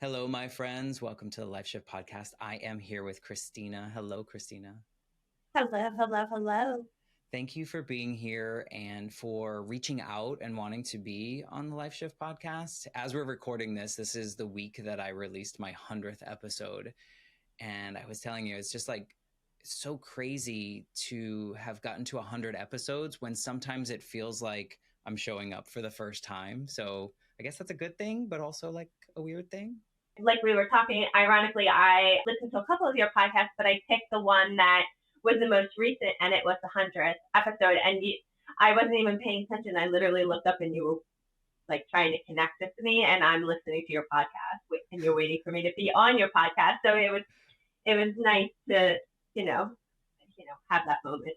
Hello, my friends. Welcome to the Life Shift Podcast. I am here with Christina. Hello, Christina. Hello, hello, hello. Thank you for being here and for reaching out and wanting to be on the Life Shift Podcast. As we're recording this, this is the week that I released my 100th episode. And I was telling you, it's just like so crazy to have gotten to 100 episodes when sometimes it feels like I'm showing up for the first time. So I guess that's a good thing, but also like a weird thing. Like we were talking, ironically, I listened to a couple of your podcasts, but I picked the one that was the most recent, and it was the 100th episode. And I wasn't even paying attention. I literally looked up, and you were like trying to connect it to me, and I'm listening to your podcast, and you're waiting for me to be on your podcast. So it was nice to have that moment.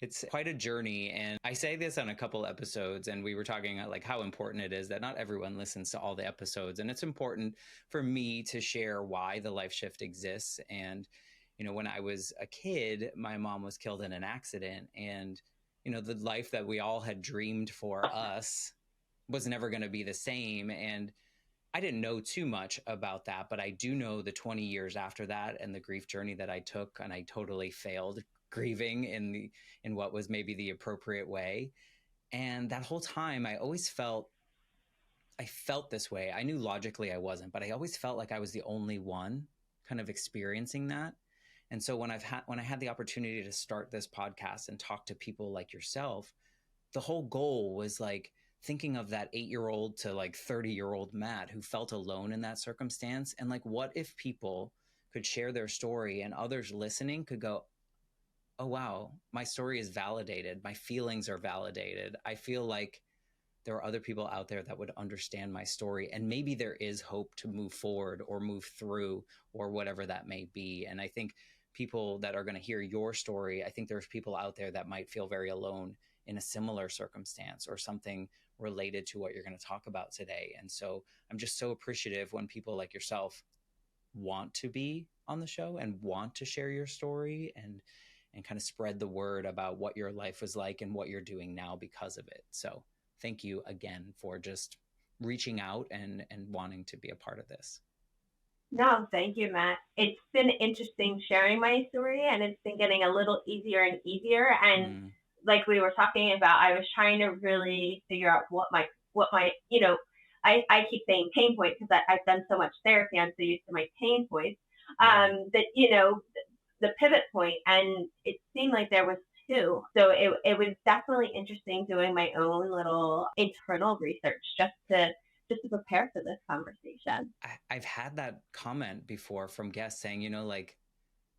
It's quite a journey. And I say this on a couple episodes, and we were talking like how important it is that not everyone listens to all the episodes. And it's important for me to share why the life shift exists. And, when I was a kid, my mom was killed in an accident. And, the life that we all had dreamed for us was never going to be the same. And I didn't know too much about that, but I do know the 20 years after that and the grief journey that I took, and I totally failed grieving in what was maybe the appropriate way. And that whole time I felt this way. I knew logically I wasn't, but I always felt like I was the only one kind of experiencing that. And so when I had the opportunity to start this podcast and talk to people like yourself, the whole goal was like thinking of that 8-year-old to like 30-year-old Matt who felt alone in that circumstance. And like, what if people could share their story and others listening could go, oh, wow, my story is validated. My feelings are validated. I feel like there are other people out there that would understand my story. And maybe there is hope to move forward or move through or whatever that may be. And I think people that are going to hear your story, I think there's people out there that might feel very alone in a similar circumstance or something related to what you're going to talk about today. And so I'm just so appreciative when people like yourself want to be on the show and want to share your story and kind of spread the word about what your life was like and what you're doing now because of it. So thank you again for just reaching out and wanting to be a part of this. No, thank you, Matt. It's been interesting sharing my story, and it's been getting a little easier and easier. And like we were talking about, I was trying to really figure out I keep saying pain point because I've done so much therapy. I'm so used to my pain points that the pivot point, and it seemed like there was two. So it was definitely interesting doing my own little internal research just to prepare for this conversation. I've had that comment before from guests saying, like,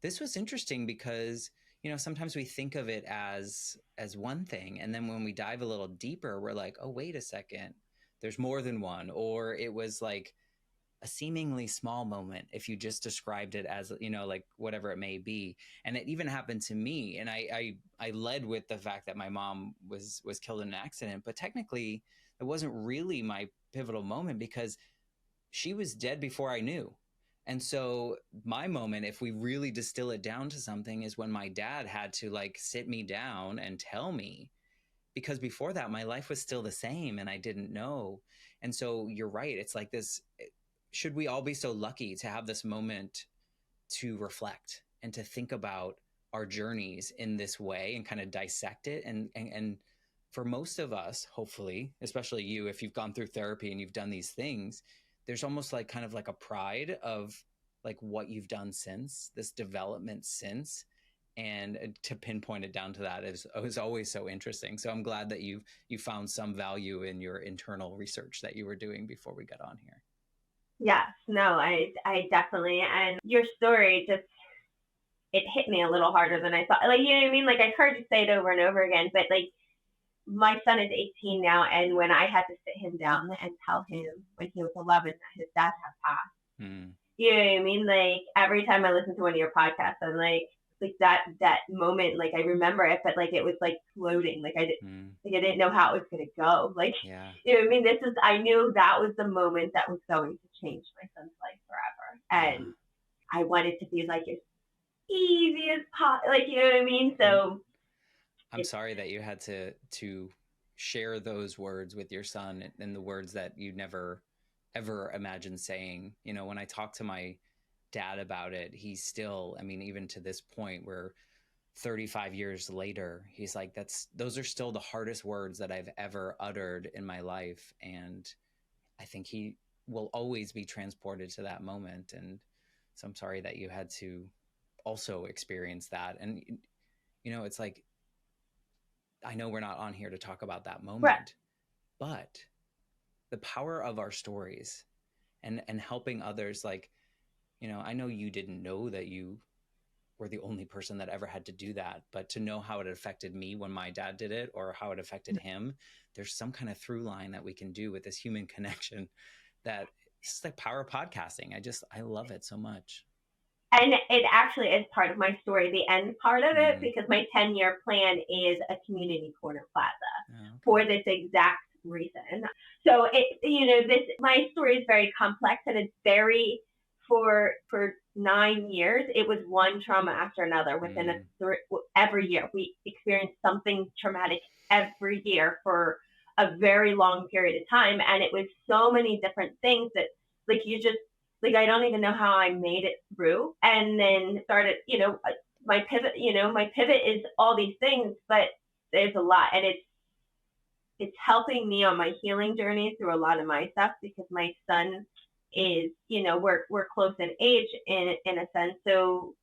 this was interesting because, sometimes we think of it as one thing. And then when we dive a little deeper, we're like, oh, wait a second, there's more than one. Or it was like a seemingly small moment if you just described it as, like whatever it may be. And it even happened to me. And I led with the fact that my mom was killed in an accident, but technically it wasn't really my pivotal moment because she was dead before I knew. And so my moment, if we really distill it down to something, is when my dad had to like sit me down and tell me, because before that, my life was still the same and I didn't know. And so you're right. It's like this, should we all be so lucky to have this moment to reflect and to think about our journeys in this way and kind of dissect it and for most of us, hopefully, especially you, if you've gone through therapy and you've done these things, there's almost like kind of like a pride of like what you've done since this development since. And to pinpoint it down to that is always so interesting. So I'm glad that you found some value in your internal research that you were doing before we got on here. Yes, no, I definitely, and your story just, it hit me a little harder than I thought. Like, you know what I mean? Like, I've heard you say it over and over again, but like, my son is 18 now, and when I had to sit him down and tell him when he was 11 that his dad had passed, you know what I mean? Like, every time I listen to one of your podcasts, I'm like that moment, like I remember it, but like it was like floating. Like I didn't know how it was gonna go. Like, yeah. You know what I mean? I knew that was the moment that was going to change my son's life forever, and I wanted to be like as easy as possible. Like, you know what I mean? So I'm sorry that you had to share those words with your son and the words that you never ever imagine saying. You know, when I talk to my dad about it, he's still, I mean, even to this point where 35 years later, he's like, those are still the hardest words that I've ever uttered in my life. And I think he will always be transported to that moment. And so I'm sorry that you had to also experience that. And, you know, it's like, I know we're not on here to talk about that moment, Right. but the power of our stories and helping others, like, you know, I know you didn't know that you were the only person that ever had to do that, but to know how it affected me when my dad did it, or how it affected him, there's some kind of through line that we can do with this human connection. That it's the power of podcasting. I love it so much. And it actually is part of my story, the end part of it, because my 10-year plan is a community corner plaza for this exact reason. So my story is very complex, and it's very, for 9 years, it was one trauma after another. Within every year, we experienced something traumatic every year for a very long period of time. And it was so many different things that, like, I don't even know how I made it through. And then started, my pivot is all these things, but there's a lot. And it's helping me on my healing journey through a lot of my stuff, because my son is, we're close in age in a sense. So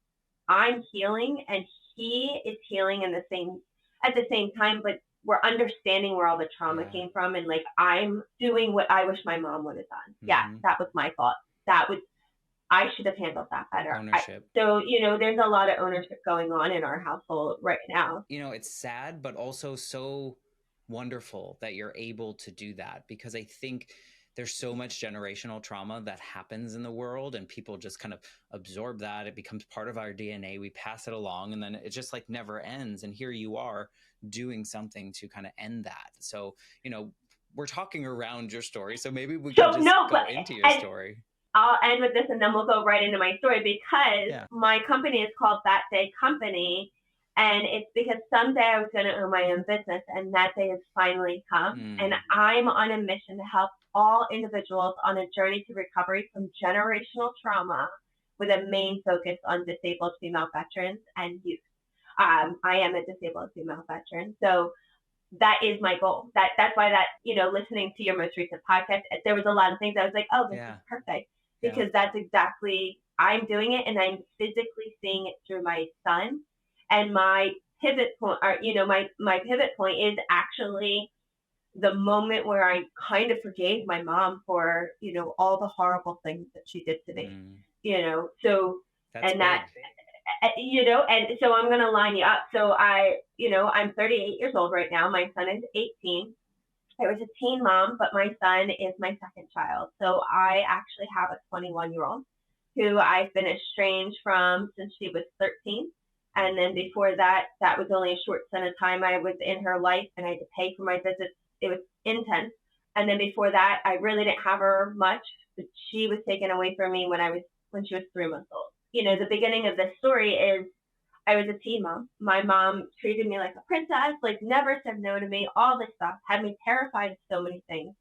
I'm healing and he is healing at the same time, but we're understanding where all the trauma came from. And like, I'm doing what I wish my mom would have done. Yeah, that was my fault. I should have handled that better. Ownership. So, there's a lot of ownership going on in our household right now. You know, it's sad, but also so wonderful that you're able to do that, because I think there's so much generational trauma that happens in the world, and people just kind of absorb that. It becomes part of our DNA. We pass it along, and then it just like never ends. And here you are doing something to kind of end that. So, we're talking around your story, so maybe we can just go into your story. I'll end with this, and then we'll go right into my story, because my company is called That Day Company. And it's because someday I was going to own my own business, and that day has finally come. And I'm on a mission to help all individuals on a journey to recovery from generational trauma, with a main focus on disabled female veterans and youth. I am a disabled female veteran. So that is my goal. That's why listening to your most recent podcast, there was a lot of things I was like, oh, this is perfect. Because that's exactly, I'm doing it, and I'm physically seeing it through my son. And my pivot point, my pivot point is actually the moment where I kind of forgave my mom for, all the horrible things that she did to me, so, that's and that, and so I'm going to line you up. So I'm 38 years old right now. My son is 18. I was a teen mom, but my son is my second child. So I actually have a 21-year-old who I've been estranged from since she was 13. And then before that, that was only a short span of time I was in her life, and I had to pay for my visits. It was intense. And then before that, I really didn't have her much, but she was taken away from me when she was 3 months old. The beginning of this story is, I was a teen mom. My mom treated me like a princess, like never said no to me, all this stuff, had me terrified of so many things.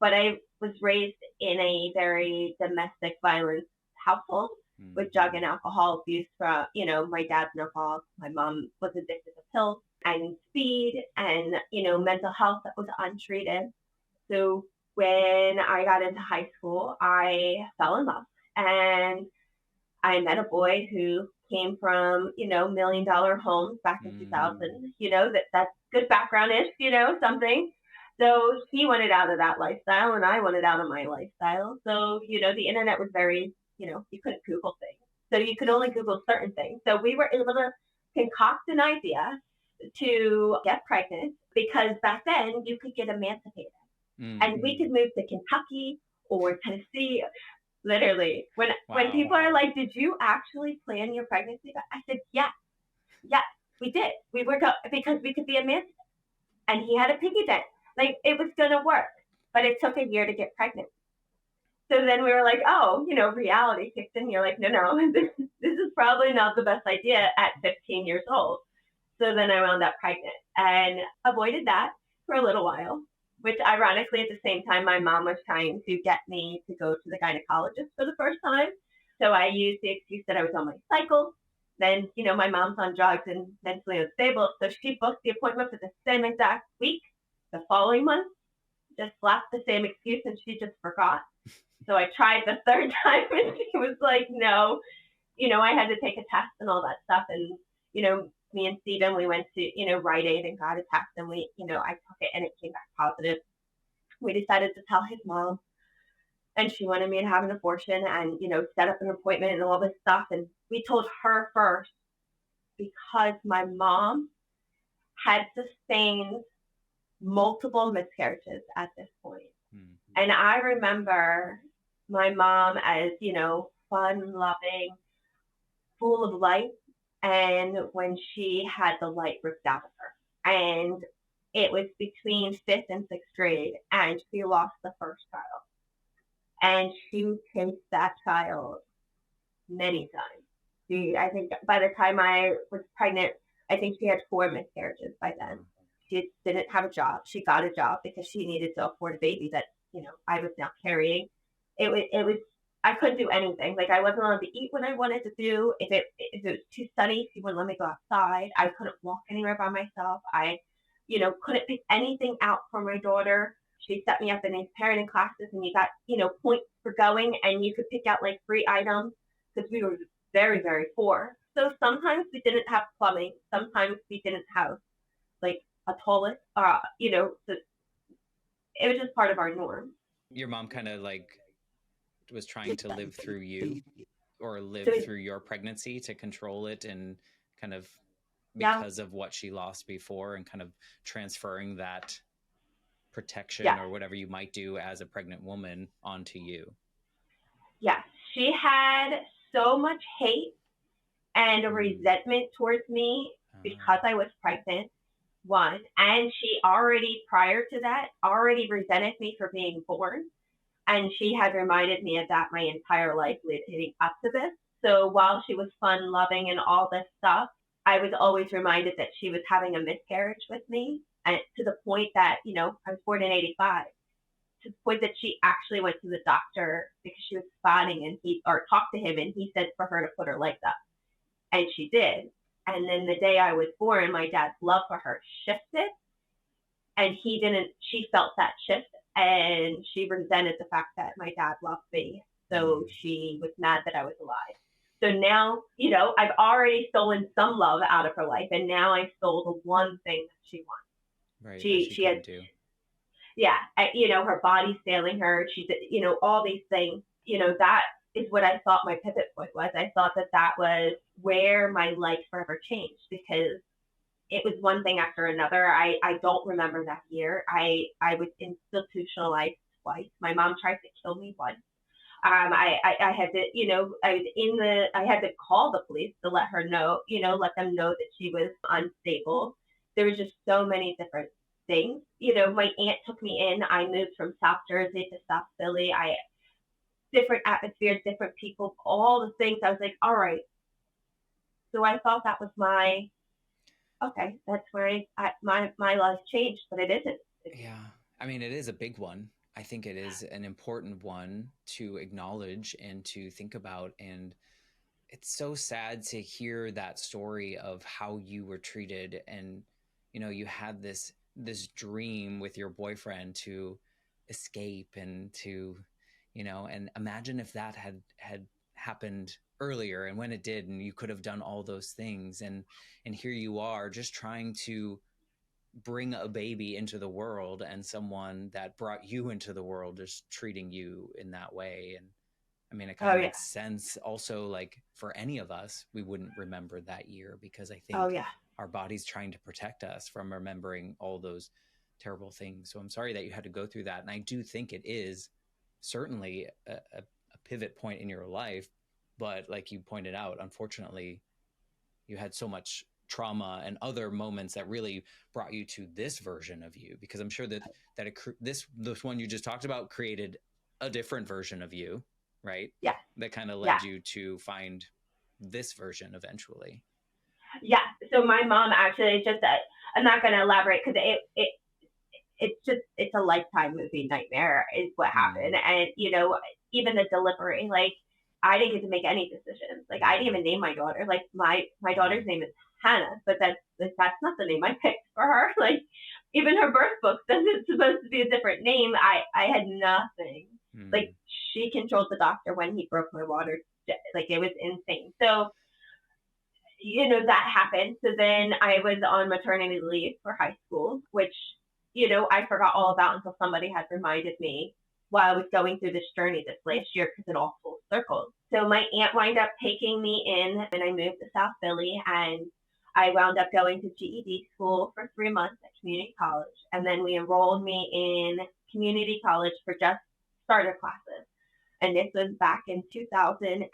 But I was raised in a very domestic violence household with drug and alcohol abuse from, my dad's an alcoholic. My mom was addicted to pills and speed and, mental health that was untreated. So when I got into high school, I fell in love, and I met a boy who came from, $1 million homes back in 2000, that's good background-ish, something. So he wanted out of that lifestyle, and I wanted out of my lifestyle. So, the internet was very, you couldn't Google things. So you could only Google certain things. So we were able to concoct an idea to get pregnant, because back then you could get emancipated. And we could move to Kentucky or Tennessee. Literally, when people are like, did you actually plan your pregnancy? I said, yes, we did. We were because we could be emancipated. And he had a piggy bank. Like, it was going to work, but it took a year to get pregnant. So then we were like, oh, reality kicked in. You're like, no, this is probably not the best idea at 15 years old. So then I wound up pregnant and avoided that for a little while. which ironically at the same time, my mom was trying to get me to go to the gynecologist for the first time. So I used the excuse that I was on my cycle. Then, my mom's on drugs and mentally unstable. So she booked the appointment for the same exact week. The following month, just left the same excuse and she just forgot. So I tried the third time and she was like, no, I had to take a test and all that stuff. And, me and Steven, we went to, Rite Aid and got a test and I took it and it came back positive. We decided to tell his mom and she wanted me to have an abortion and, set up an appointment and all this stuff. And we told her first because my mom had sustained multiple miscarriages at this point. Mm-hmm. And I remember my mom as, fun, loving, full of light. And when she had the light ripped out of her, and it was between 5th and 6th grade, and she lost the first child. And she chased that child many times. I think by the time I was pregnant, I think she had 4 miscarriages by then. She didn't have a job. She got a job because she needed to afford a baby that, I was now carrying. It was I couldn't do anything. Like I wasn't allowed to eat when I wanted to do. If it was too sunny, she wouldn't let me go outside. I couldn't walk anywhere by myself. I, couldn't pick anything out for my daughter. She set me up in these parenting classes and you got, points for going and you could pick out like 3 items because we were very, very poor. So sometimes we didn't have plumbing. Sometimes we didn't have like a toilet, so it was just part of our norm. Your mom kind of like was trying to live through you or live through your pregnancy to control it and kind of because of what she lost before and kind of transferring that protection or whatever you might do as a pregnant woman onto you. Yeah. She had so much hate and resentment towards me because I was pregnant. One, and she already prior to that already resented me for being born, and she had reminded me of that my entire life leading up to this. So while she was fun, loving, and all this stuff, I was always reminded that she was having a miscarriage with me, and to the point that I was born in '85, to the point that she actually went to the doctor because she was spotting and he talked to him and he said for her to put her legs up, and she did. And then the day I was born, my dad's love for her shifted and she felt that shift and she resented the fact that my dad loved me. So she was mad that I was alive. So now, I've already stolen some love out of her life and now I stole the one thing that she wants. Right. She had do. Yeah. Her body's failing her. She's, all these things, that is what I thought my pivot point was. I thought that was where my life forever changed because it was one thing after another. I don't remember that year. I was institutionalized twice. My mom tried to kill me once. I had to, I had to call the police to let her know, let them know that she was unstable. There was just so many different things. My aunt took me in. I moved from South Jersey to South Philly. Different atmospheres, different people, all the things. I was like, all right. So I thought that was that's where my life changed, but it isn't. Yeah. I mean, it is a big one. I think it is an important one to acknowledge and to think about. And it's so sad to hear that story of how you were treated. And, you had this dream with your boyfriend to escape and to, and imagine if that had happened earlier and when it did, and you could have done all those things. And here you are just trying to bring a baby into the world and someone that brought you into the world is treating you in that way. And I mean, it kind of makes sense also, like for any of us, we wouldn't remember that year because I think our body's trying to protect us from remembering all those terrible things. So I'm sorry that you had to go through that. And I do think it is certainly a pivot point in your life. But like you pointed out, unfortunately, you had so much trauma and other moments that really brought you to this version of you, because I'm sure that this one you just talked about created a different version of you, right? Yeah. That kind of led you to find this version eventually. Yeah. So my mom actually I'm not going to elaborate because it's a Lifetime movie nightmare is what happened. And, even the delivery, like, I didn't get to make any decisions. Like, I didn't even name my daughter. Like, my daughter's name is Hannah, but that's not the name I picked for her. Like, even her birth book says it's supposed to be a different name. I had nothing. Like, she controlled the doctor when he broke my water. Like, it was insane. So, that happened. So then I was on maternity leave for high school, which, I forgot all about until somebody had reminded me while I was going through this journey this last year, because it all full circled. So my aunt wound up taking me in, and I moved to South Philly, and I wound up going to GED school for 3 months at community college. And then we enrolled me in community college for just starter classes. And this was back in 2003.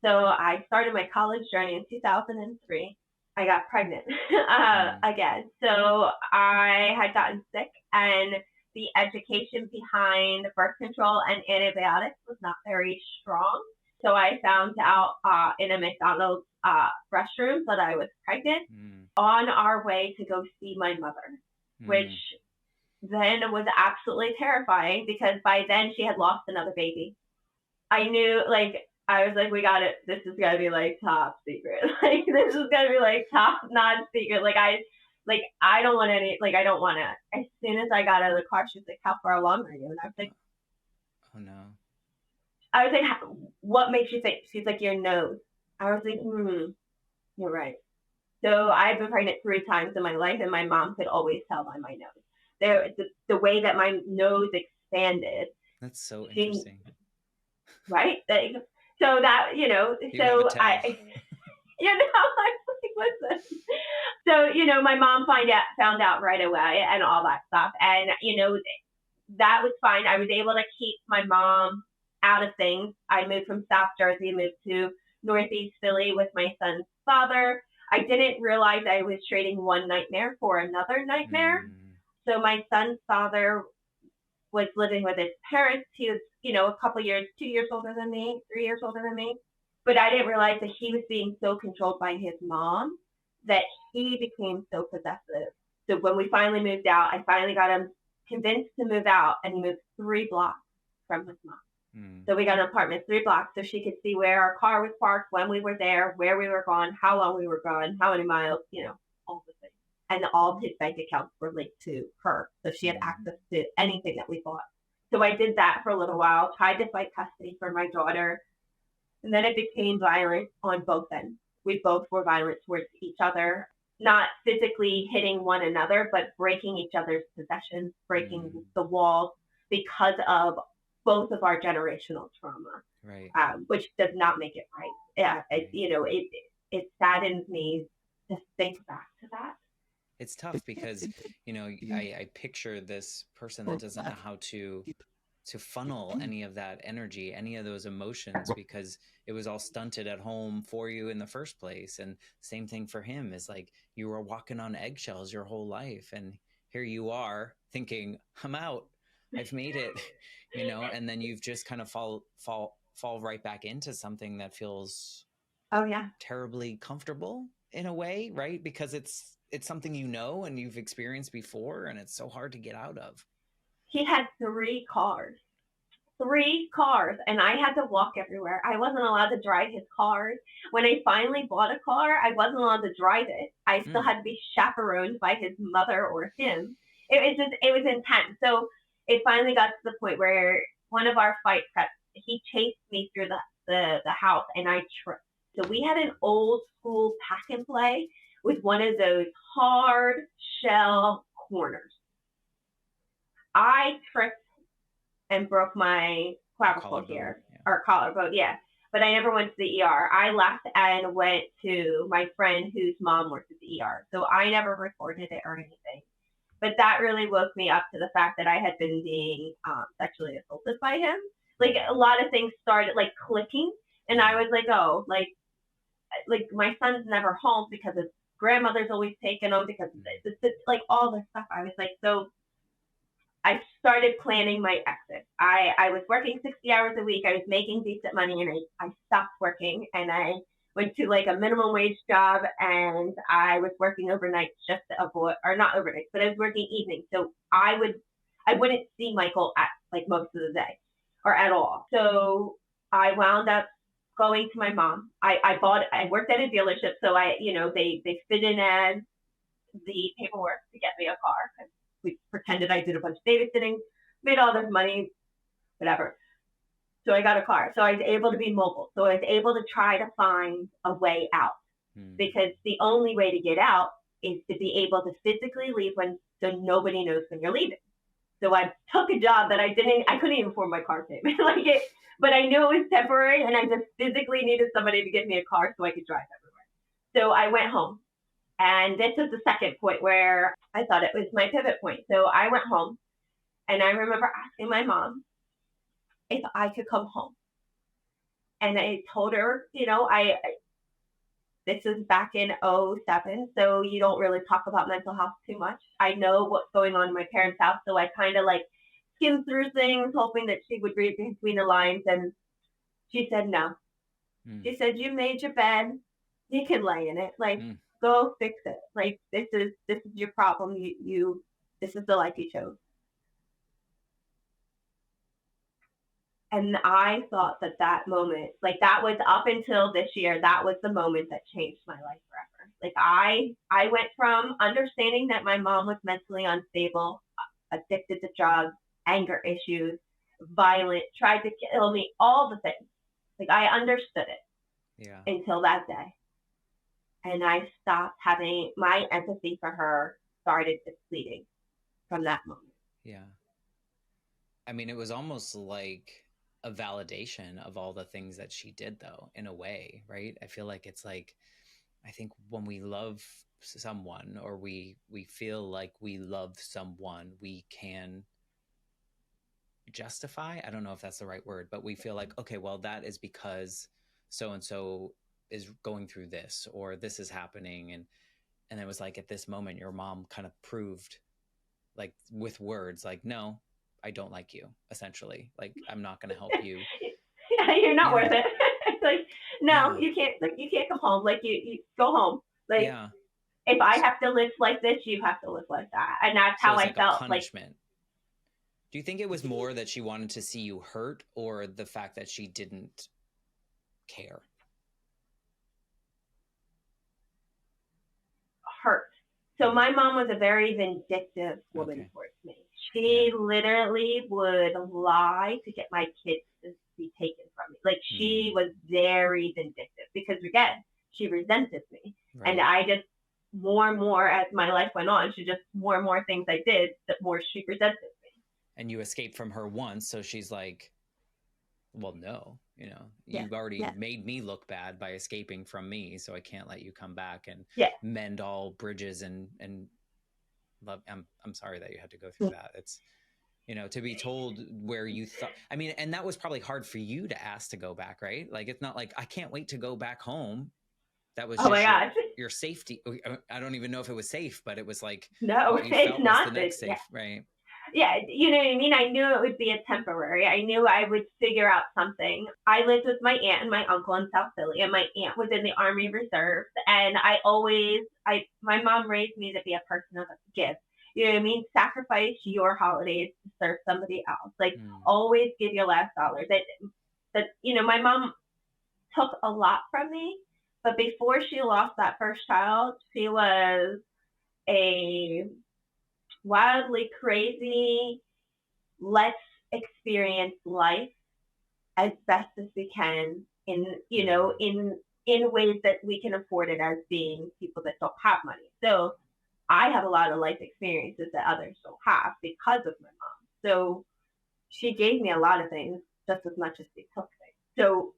So I started my college journey in 2003. I got pregnant again. So I had gotten sick, and the education behind birth control and antibiotics was not very strong. So I found out in a McDonald's restroom that I was pregnant on our way to go see my mother, which then was absolutely terrifying, because by then she had lost another baby. I knew, like, I was like, we got it. This is gonna be like top secret. Like, this is gonna be like top non-secret. Like, I don't want any. Like, I don't want to. As soon as I got out of the car, she was like, "How far along are you?" And I was like, "Oh no." I was like, "What makes you think?" She's like, "Your nose." I was like, "You're right." So I've been pregnant 3 times in my life, and my mom could always tell by my nose. The way that my nose expanded. That's so interesting. Right? So that, so I, I was like, listen. So, my mom found out right away and all that stuff. And, that was fine. I was able to keep my mom out of things. I moved from South Jersey, moved to Northeast Philly with my son's father. I didn't realize I was trading one nightmare for another nightmare. So my son's father was living with his parents. He was, a couple years, 2 years older than me, 3 years older than me. But I didn't realize that he was being so controlled by his mom that he became so possessive. So when we finally moved out, I finally got him convinced to move out, and he moved 3 blocks from his mom. So we got an apartment 3 blocks, so she could see where our car was parked, when we were there, where we were gone, how long we were gone, how many miles, all the things. And all of his bank accounts were linked to her. So she had access to anything that we bought. So I did that for a little while, tried to fight custody for my daughter. And then it became violent on both ends. We both were violent towards each other, not physically hitting one another, but breaking each other's possessions, breaking the walls, because of both of our generational trauma, right? Which does not make it right. Yeah, it saddens me to think back to that. It's tough because, I picture this person that doesn't know how to funnel any of that energy, any of those emotions, because it was all stunted at home for you in the first place. And same thing for him, is like, you were walking on eggshells your whole life, and here you are thinking, I'm out, I've made it, and then you've just kind of fall right back into something that feels terribly comfortable in a way, right? Because it's something and you've experienced before, and it's so hard to get out of. He had 3 cars, and I had to walk everywhere. I wasn't allowed to drive his cars. When I finally bought a car, I wasn't allowed to drive it. I still had to be chaperoned by his mother or him. It was intense. So it finally got to the point where one of our fight preps, he chased me through the house, and I tripped. So we had an old school pack and play with one of those hard shell corners. I tripped and broke my clavicle here, or collarbone, but I never went to the ER. I left and went to my friend whose mom worked at the ER, so I never reported it or anything. But that really woke me up to the fact that I had been being sexually assaulted by him. Like, a lot of things started like clicking, and I was like, oh, like my son's never home because his grandmother's always taking him, because like all this stuff. I was like, so I started planning my exit. I was working 60 hours a week. I was making decent money, and I stopped working, and I went to like a minimum wage job, and I was working overnight just to avoid, or not overnight, but I was working evenings. So I wouldn't see Michael at like most of the day or at all. So I wound up going to my mom. I worked at a dealership, so they fit in as the paperwork to get me a car because we pretended I did a bunch of babysitting, made all this money, whatever. So I got a car. So I was able to be mobile. So I was able to try to find a way out because the only way to get out is to be able to physically leave so nobody knows when you're leaving. So I took a job that I couldn't even afford my car payment, but I knew it was temporary, and I just physically needed somebody to give me a car so I could drive everywhere. So I went home, and this is the second point where I thought it was my pivot point. So I went home, and I remember asking my mom if I could come home. And I told her, this is back in 07, so you don't really talk about mental health too much. I know what's going on in my parents' house, so I kind of like skimmed through things, hoping that she would read between the lines. And she said no. She said, "You made your bed, you can lay in it. Like, go fix it. Like, this is your problem. This is the life you chose." And I thought that moment, like that was up until this year, that was the moment that changed my life forever. Like I went from understanding that my mom was mentally unstable, addicted to drugs, anger issues, violent, tried to kill me, all the things. Like I understood it until that day. And I stopped having my empathy for her started depleting from that moment. Yeah. I mean, it was almost like a validation of all the things that she did, though, in a way, right? I feel like it's like, I think when we love someone or we feel like we love someone, we can justify, I don't know if that's the right word, but we feel like, okay, well, that is because so-and-so is going through this, or this is happening. And it was like, at this moment, your mom kind of proved, like with words, like, no, I don't like you, essentially. Like, I'm not going to help you. Yeah, you're not worth it. It's like, no, you can't. Like, you can't come home. Like, you go home. Like, if I have to live like this, you have to live like that, and that's how I felt. Punishment. Do you think it was more that she wanted to see you hurt, or the fact that she didn't care? Hurt. So my mom was a very vindictive woman towards me. She literally would lie to get my kids to be taken from me. Like, she was very vindictive because, again, she resented me. Right. And I just, more and more as my life went on, more and more things I did, the more she resented me. And you escaped from her once, so she's like, well, no, you've already made me look bad by escaping from me, so I can't let you come back and mend all bridges and love. I'm sorry that you had to go through that. It's, to be told where you thought, I mean, and that was probably hard for you to ask to go back, right? Like, it's not like, I can't wait to go back home. That was just your safety. I don't even know if it was safe, but it was like, no, it's not the next safe, right? Yeah, you know what I mean? I knew it would be a temporary. I knew I would figure out something. I lived with my aunt and my uncle in South Philly, and my aunt was in the Army Reserve. And my mom raised me to be a person of gift. You know what I mean? Sacrifice your holidays to serve somebody else. Like, always give your last dollar. My mom took a lot from me, but before she lost that first child, she was a wildly crazy, let's experience life as best as we can in ways that we can afford it as being people that don't have money. So I have a lot of life experiences that others don't have because of my mom. So she gave me a lot of things just as much as she took things. So,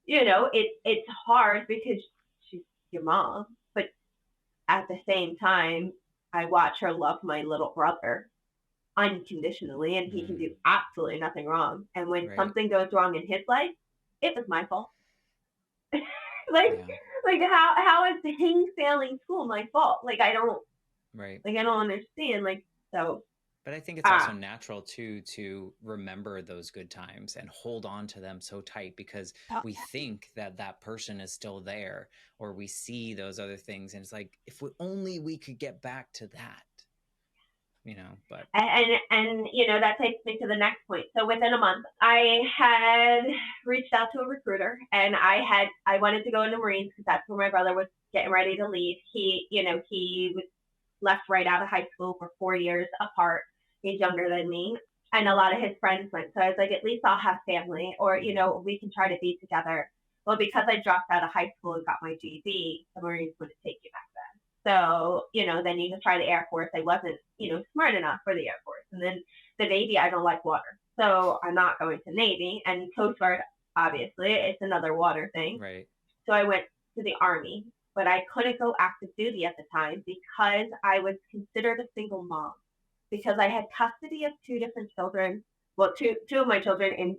it's hard because she's your mom, but at the same time, I watch her love my little brother unconditionally, and he can do absolutely nothing wrong. And when something goes wrong in his life, it was my fault. How is he failing school my fault? Like, I don't, I don't understand. Like, so But I think it's also natural too to remember those good times and hold on to them so tight because we think that that person is still there, or we see those other things. And it's like, if only we could get back to that, but. And, that takes me to the next point. So within a month, I had reached out to a recruiter, and I wanted to go into Marines because that's where my brother was getting ready to leave. He was left right out of high school for 4 years apart. He's younger than me, and a lot of his friends went. So I was like, at least I'll have family, or, we can try to be together. Well, because I dropped out of high school and got my GED, the Marines wouldn't take you back then. So, then you can try the Air Force. I wasn't, smart enough for the Air Force. And then the Navy, I don't like water. So I'm not going to Navy. And Coast Guard, obviously, it's another water thing. Right. So I went to the Army, but I couldn't go active duty at the time because I was considered a single mom. Because I had custody of two different children, well, two of my children, and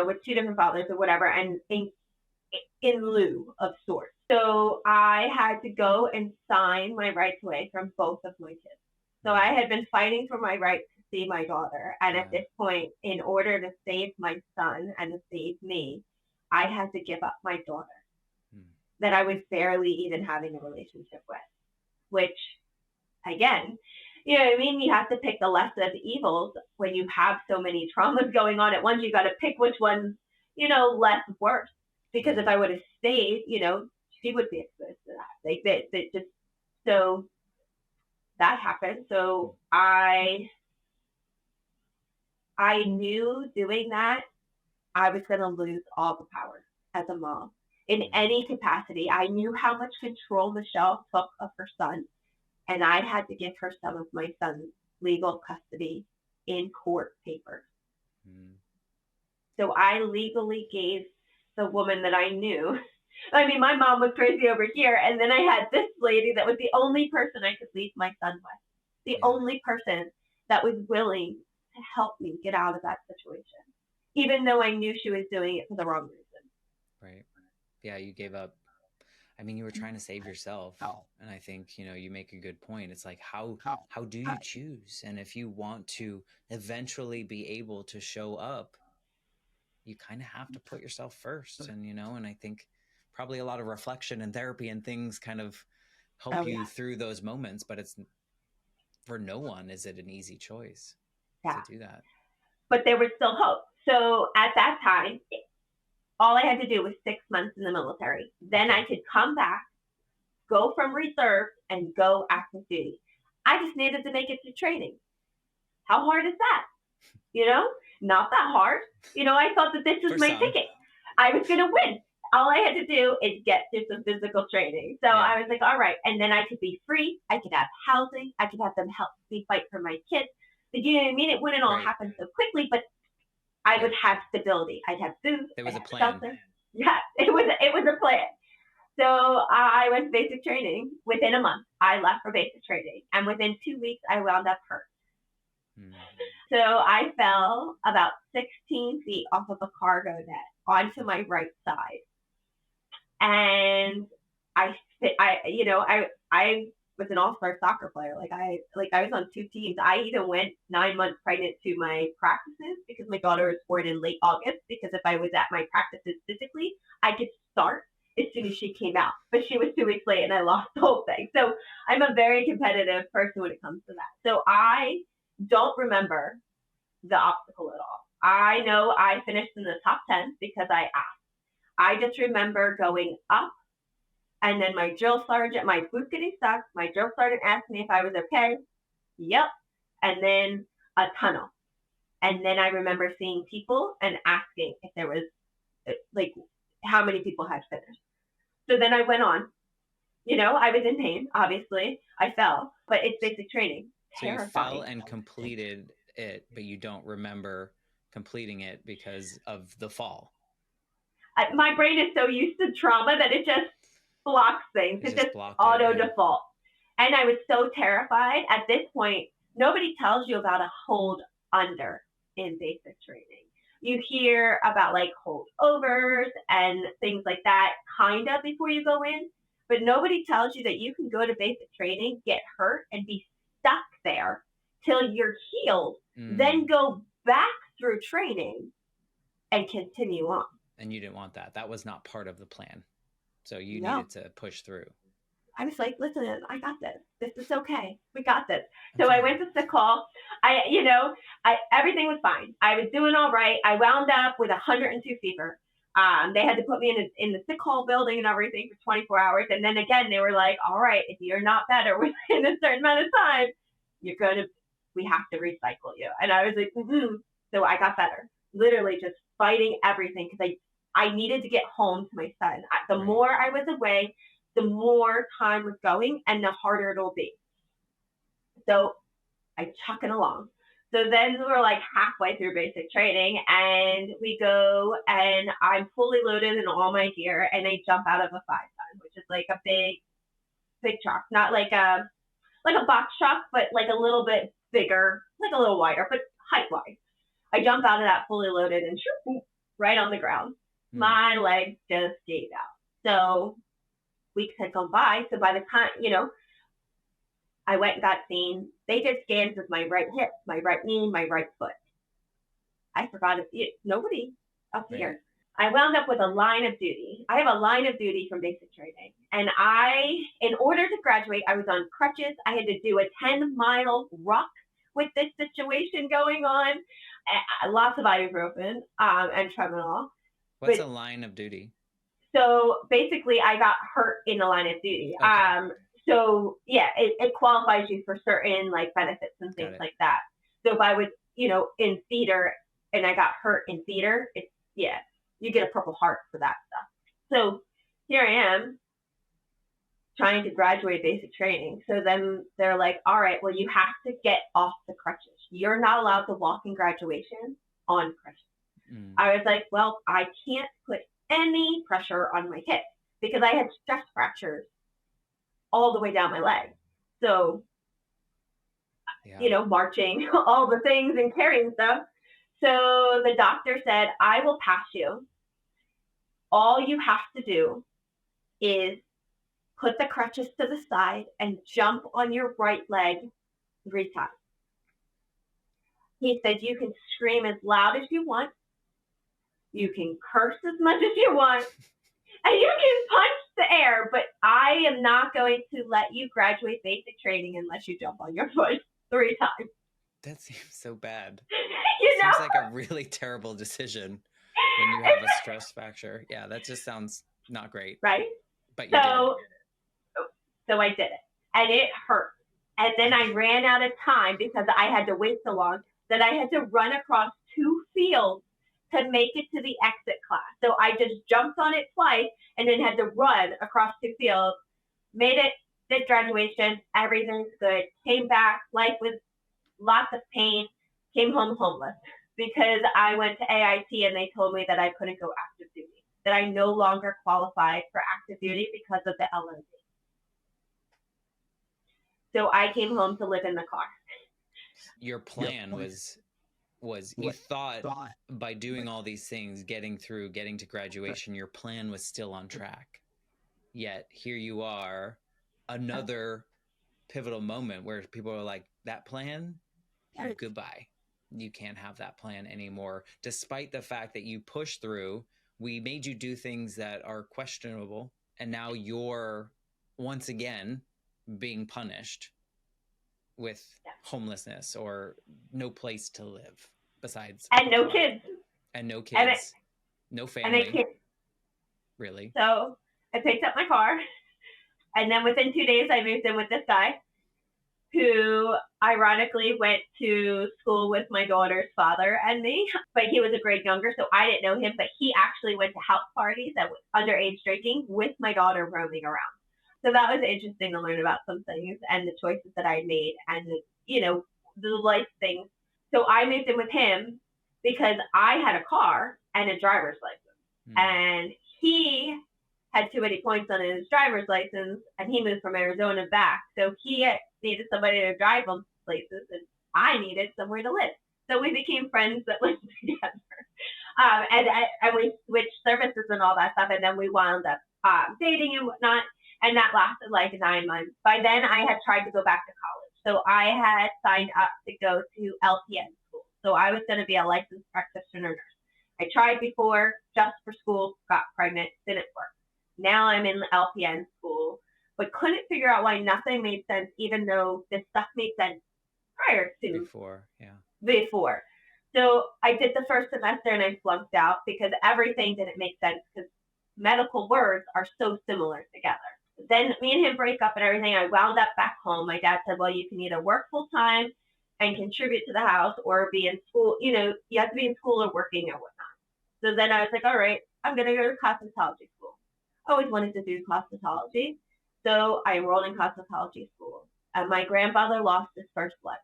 with two different fathers or whatever, and in lieu of sorts. So I had to go and sign my rights away from both of my kids. So I had been fighting for my right to see my daughter, and at this point, in order to save my son and to save me, I had to give up my daughter that I was barely even having a relationship with, which, again, you know what I mean? You have to pick the lesser of evils when you have so many traumas going on at once. You got to pick which one's, less worse. Because if I would have stayed, she would be exposed to that. Like that just, so that happened. So I knew doing that, I was going to lose all the power as a mom in any capacity. I knew how much control Michelle took of her son. And I had to give her some of my son's legal custody in court papers. So I legally gave the woman that I knew. I mean, my mom was crazy over here. And then I had this lady that was the only person I could leave my son with. The only person that was willing to help me get out of that situation. Even though I knew she was doing it for the wrong reason. Right. Yeah, you gave up. I mean, you were trying to save yourself. And I think, you make a good point. It's like, how do you choose? And if you want to eventually be able to show up, you kind of have to put yourself first. And, and I think probably a lot of reflection and therapy and things kind of help you through those moments, but it's for no one is it an easy choice to do that. But there was still hope. So at that time, all I had to do was 6 months in the military. Then I could come back, go from reserve, and go active duty. I just needed to make it to training. How hard is that? Not that hard. I thought that this was my ticket. I was going to win. All I had to do is get through some physical training. So I was like, all right. And then I could be free. I could have housing. I could have them help me fight for my kids. But you know what I mean? It wouldn't all happen so quickly, but I would have stability. I'd have food. There was a plan. Shelter. Yeah, it was a plan. So I went to basic training. Within a month, I left for basic training. And within 2 weeks, I wound up hurt. So I fell about 16 feet off of a cargo net onto my right side. And I was an all-star soccer player. I was on 2 teams. I even went 9 months pregnant to my practices because my daughter was born in late August, because if I was at my practices physically, I could start as soon as she came out. But she was 2 weeks late and I lost the whole thing. So I'm a very competitive person when it comes to that. So I don't remember the obstacle at all. I know I finished in the top 10 because I asked. I just remember going up, and then my drill sergeant, my boot getting stuck, my drill sergeant asked me if I was okay. Yep. And then a tunnel. And then I remember seeing people and asking if there was, how many people had finished. So then I went on. I was in pain, obviously. I fell, but it's basic training. So you fell and completed it, but you don't remember completing it because of the fall. My brain is so used to trauma that it just blocks things. It just auto default. And I was so terrified. At this point, nobody tells you about a hold under in basic training. You hear about holdovers and things like that kind of before you go in, but nobody tells you that you can go to basic training, get hurt, and be stuck there till you're healed, then go back through training and continue on. And you didn't want that. That was not part of the plan. So you needed to push through. I was like, listen, I got this. This is okay. We got this. So I went to sick call. Everything was fine. I was doing all right. I wound up with 102 fever. They had to put me in the sick call building and everything for 24 hours. And then again, they were like, all right, if you're not better within a certain amount of time, we have to recycle you. And I was like, So I got better, literally just fighting everything because I needed to get home to my son. The more I was away, the more time was going and the harder it'll be. So I chuck it along. So then we're like halfway through basic training and we go and I'm fully loaded in all my gear and I jump out of a 5-ton, which is like a big truck, not like a box truck, but like a little bit bigger, like a little wider, but height wise. I jump out of that fully loaded and shoot, right on the ground. My leg just gave out. So weeks had gone by. So by the time, I went and got seen, they did scans of my right hip, my right knee, my right foot. I forgot nobody up here. I wound up with a line of duty. I have a line of duty from basic training. And in order to graduate, I was on crutches. I had to do a 10-mile ruck with this situation going on. Lots of ibuprofen and Tramadol. What's a line of duty? So basically, I got hurt in the line of duty. Okay. So yeah, it qualifies you for certain like benefits and things like that. So if I was, in theater and I got hurt in theater, you get a Purple Heart for that stuff. So here I am trying to graduate basic training. So then they're like, all right, well, you have to get off the crutches. You're not allowed to walk in graduation on crutches. I was like, well, I can't put any pressure on my hip because I had stress fractures all the way down my leg. So, marching, all the things and carrying stuff. So the doctor said, I will pass you. All you have to do is put the crutches to the side and jump on your right leg 3 times. He said, you can scream as loud as you want. You can curse as much as you want. And you can punch the air, but I am not going to let you graduate basic training unless you jump on your foot 3 times. That seems so bad. Seems like a really terrible decision when you have a stress fracture. Yeah, that just sounds not great. Right? But you did it. So I did it. And it hurt. And then I ran out of time because I had to wait so long that I had to run across 2 fields to make it to the exit class. So I just jumped on it twice and then had to run across 2 fields, made it, did graduation, everything's good, came back, life was lots of pain, came home homeless because I went to AIT and they told me that I couldn't go active duty, that I no longer qualified for active duty because of the LOD. So I came home to live in the car. Your plan was you thought by doing all these things, getting to graduation, your plan was still on track. Yet here you are, another pivotal moment where people are like, that plan, goodbye. You can't have that plan anymore. Despite the fact that you pushed through, we made you do things that are questionable. And now you're once again being punished with homelessness or no place to live besides. And no kids. And no kids. No family. And kids. Really? So I picked up my car. And then within 2 days, I moved in with this guy who ironically went to school with my daughter's father and me. But he was a grade younger, so I didn't know him. But he actually went to house parties at underage drinking with my daughter roaming around. So that was interesting to learn about some things and the choices that I made and, the life things. So I moved in with him because I had a car and a driver's license. And he had too many points on his driver's license and he moved from Arizona back. So he needed somebody to drive him places and I needed somewhere to live. So we became friends that lived together. And we switched services and all that stuff. And then we wound up dating and whatnot. And that lasted like 9 months. By then I had tried to go back to college. So I had signed up to go to LPN school. So I was going to be a licensed practitioner nurse. I tried before just for school, got pregnant, didn't work. Now I'm in LPN school, but couldn't figure out why nothing made sense, even though this stuff made sense prior to before. So I did the first semester and I flunked out because everything didn't make sense because medical words are so similar together. Then me and him break up and everything. I wound up back home. My dad said, well, you can either work full time and contribute to the house or be in school. You know, you have to be in school or working or whatnot. So then I was like, all right, I'm going to go to cosmetology school. I always wanted to do cosmetology. So I enrolled in cosmetology school. And my grandfather lost his first blood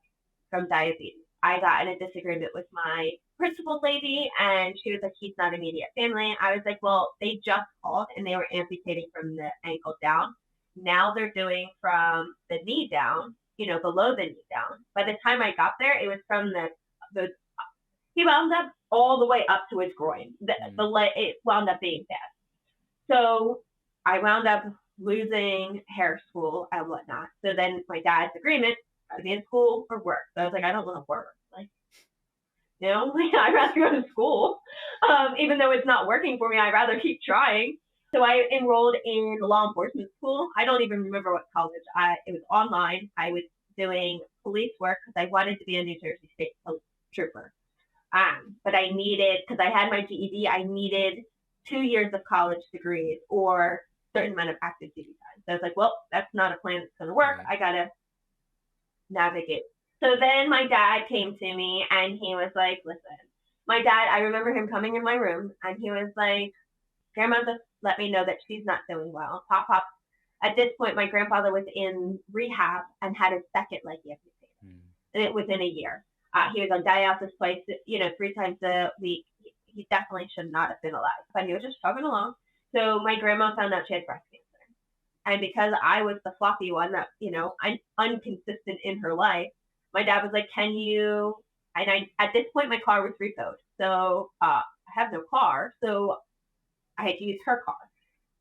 from diabetes. I got in a disagreement with my principal lady, and she was like, he's not immediate family. I was like, well, they just called and they were amputating from the ankle down. Now they're doing from the knee down, you know, below the knee down. By the time I got there, it was from the he wound up all the way up to his groin. It wound up being bad. So I wound up losing hair school and whatnot. So then my dad's agreement, I was in school or work. So I was like, I don't want to work. Like, you know, I'd rather go to school. Even though it's not working for me, I'd rather keep trying. So I enrolled in law enforcement school. I don't even remember what college. It was online. I was doing police work because I wanted to be a New Jersey State police trooper. But I needed, because I had my GED, I needed 2 years of college degrees or a certain amount of active duty time. So I was like, well, that's not a plan that's going to work. I got to navigate. So then my dad came to me and he was like, listen, my dad, I remember him coming in my room and he was like, Grandma just let me know that she's not doing well. Pop, pop. At this point, my grandfather was in rehab and had his second leg amputated. And it within a year. He was on dialysis twice, 3 times a week. He definitely should not have been alive, but he was just chugging along. So my grandma found out she had breast cancer. And because I was the floppy one that, I'm inconsistent in her life, my dad was like, can you, and at this point, my car was repoed. So I have no car. So I had to use her car.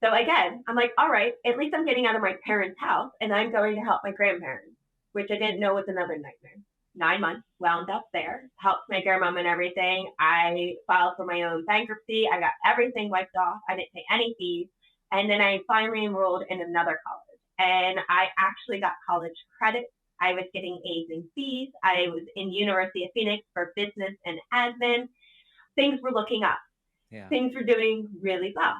So again, I'm like, all right, at least I'm getting out of my parents' house and I'm going to help my grandparents, which I didn't know was another nightmare. 9 months, wound up there, helped my grandmom and everything. I filed for my own bankruptcy. I got everything wiped off. I didn't pay any fees. And then I finally enrolled in another college. And I actually got college credit. I was getting A's and B's. I was in University of Phoenix for business and admin. Things were looking up. Yeah. Things were doing really well.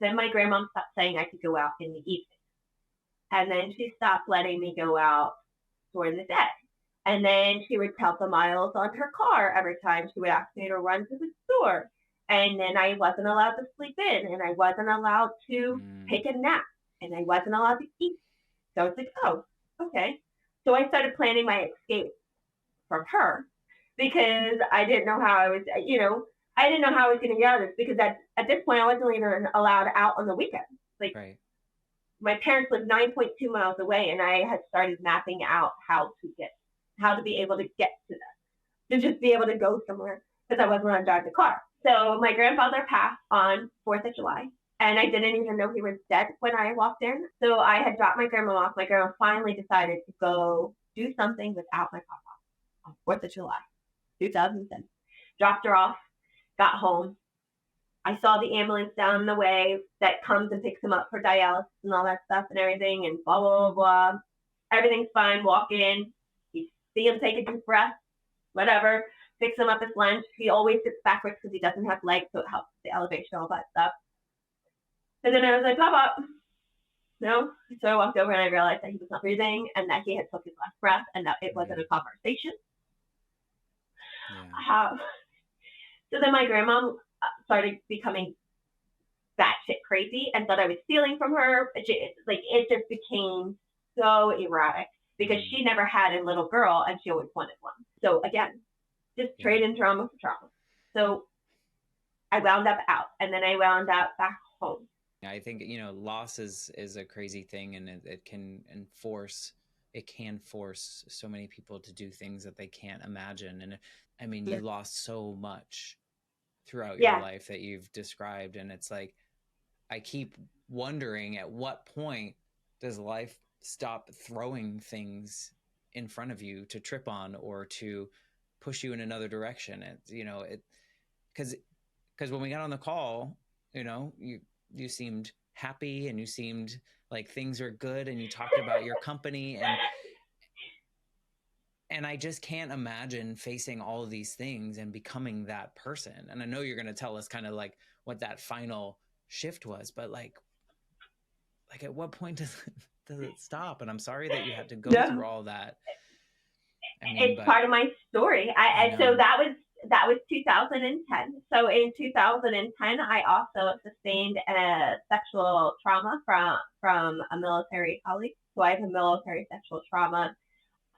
Then my grandmom stopped saying I could go out in the evening. And then she stopped letting me go out during the day. And then she would count the miles on her car every time she would ask me to run to the store. And then I wasn't allowed to sleep in, and I wasn't allowed to take a nap, and I wasn't allowed to eat. So it's like, oh, okay. So I started planning my escape from her because I didn't know how I was, I didn't know how I was going to get out of this because at this point I wasn't even allowed out on the weekends. Like, right. My parents lived 9.2 miles away, and I had started mapping out how to be able to get to them, to just be able to go somewhere because I wasn't allowed to drive the car. So my grandfather passed on 4th of July, and I didn't even know he was dead when I walked in. So I had dropped my grandma off. My grandma finally decided to go do something without my papa on 4th of July, 2010. Dropped her off, got home. I saw the ambulance down the way that comes and picks him up for dialysis and all that stuff and everything, and blah, blah, blah, blah. Everything's fine. Walk in. See him take a deep breath, whatever, fix him up his lunch. He always sits backwards because he doesn't have legs, so it helps with the elevation, all that stuff. And then I was like, Pop. No. So I walked over and I realized that he was not breathing and that he had took his last breath and that it wasn't a conversation. Yeah. So then my grandma started becoming batshit crazy and thought I was stealing from her. It just became so erratic. Because she never had a little girl and she always wanted one. So again, just trading trauma for trauma. So I wound up out and then I wound up back home. I think, loss is a crazy thing, and it can force so many people to do things that they can't imagine. And I mean, you lost so much throughout your life that you've described. And it's like, I keep wondering at what point does life stop throwing things in front of you to trip on or to push you in another direction. Because when we got on the call, you seemed happy and you seemed like things are good, and you talked about your company, and I just can't imagine facing all of these things and becoming that person. And I know you're going to tell us kind of like what that final shift was, but like at what point does it stop? And I'm sorry that you had to go through all that. It's part of my story. So that was 2010. So in 2010, I also sustained a sexual trauma from a military colleague. So I have a military sexual trauma.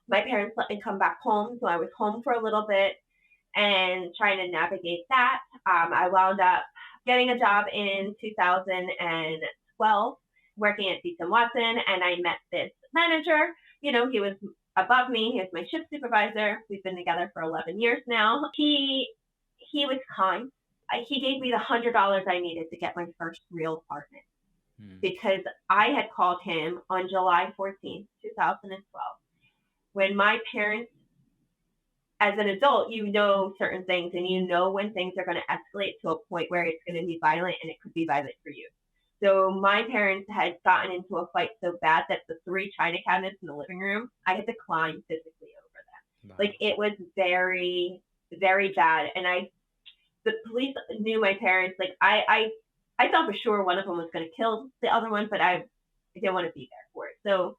My parents let me come back home, so I was home for a little bit and trying to navigate that. I wound up getting a job in 2012 working at Beats and Watson, and I met this manager. He was above me. He was my shift supervisor. We've been together for 11 years now. He was kind. He gave me the $100 I needed to get my first real apartment because I had called him on July 14th, 2012. When my parents, as an adult, certain things, and when things are going to escalate to a point where it's going to be violent, and it could be violent for you. So my parents had gotten into a fight so bad that the 3 china cabinets in the living room, I had to climb physically over them. Wow. Like, it was very, very bad. And the police knew my parents. Like, I thought for sure one of them was going to kill the other one, but I didn't want to be there for it. So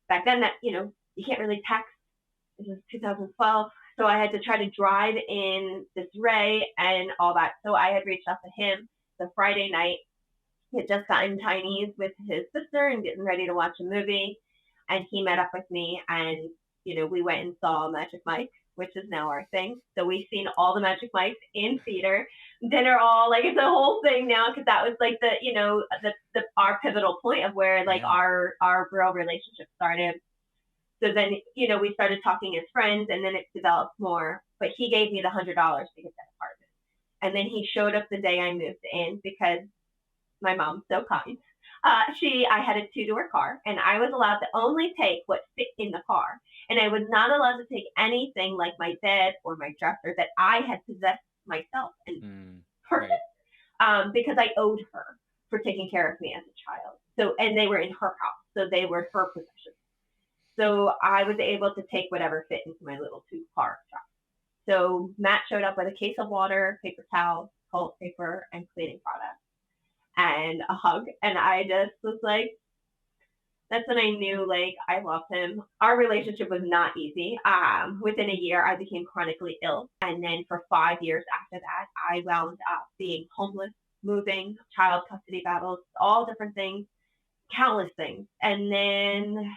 back then, that you can't really text. This was 2012. So I had to try to drive in disarray and all that. So I had reached out to him the Friday night. He had just gotten Chinese with his sister and getting ready to watch a movie. And he met up with me, and, we went and saw Magic Mike, which is now our thing. So we've seen all the Magic Mikes in theater, dinner, it's a whole thing now, because that was like our pivotal point of where our real relationship started. So then, we started talking as friends, and then it developed more. But he gave me the $100 to get that apartment. And then he showed up the day I moved in because my mom's so kind. I had a 2-door car, and I was allowed to only take what fit in the car. And I was not allowed to take anything like my bed or my dresser that I had possessed myself and purchased, because I owed her for taking care of me as a child. So, and they were in her house, so they were her possessions. So I was able to take whatever fit into my little 2-car truck. So Matt showed up with a case of water, paper towels, toilet paper, and cleaning products, and a hug. And I just was like, that's when I knew, I loved him. Our relationship was not easy. Within a year, I became chronically ill. And then for 5 years after that, I wound up being homeless, moving, child custody battles, all different things, countless things. And then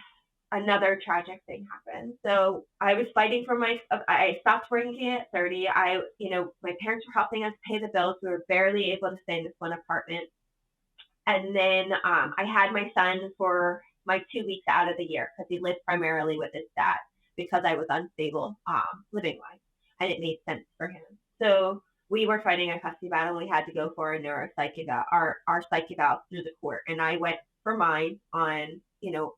another tragic thing happened. So I was fighting for I stopped working at 30. My parents were helping us pay the bills. We were barely able to stay in this one apartment. And then I had my son for my 2 weeks out of the year because he lived primarily with his dad because I was unstable living-wise, and it made sense for him. So we were fighting a custody battle. We had to go for a neuropsych eval, our psych eval through the court. And I went for mine on,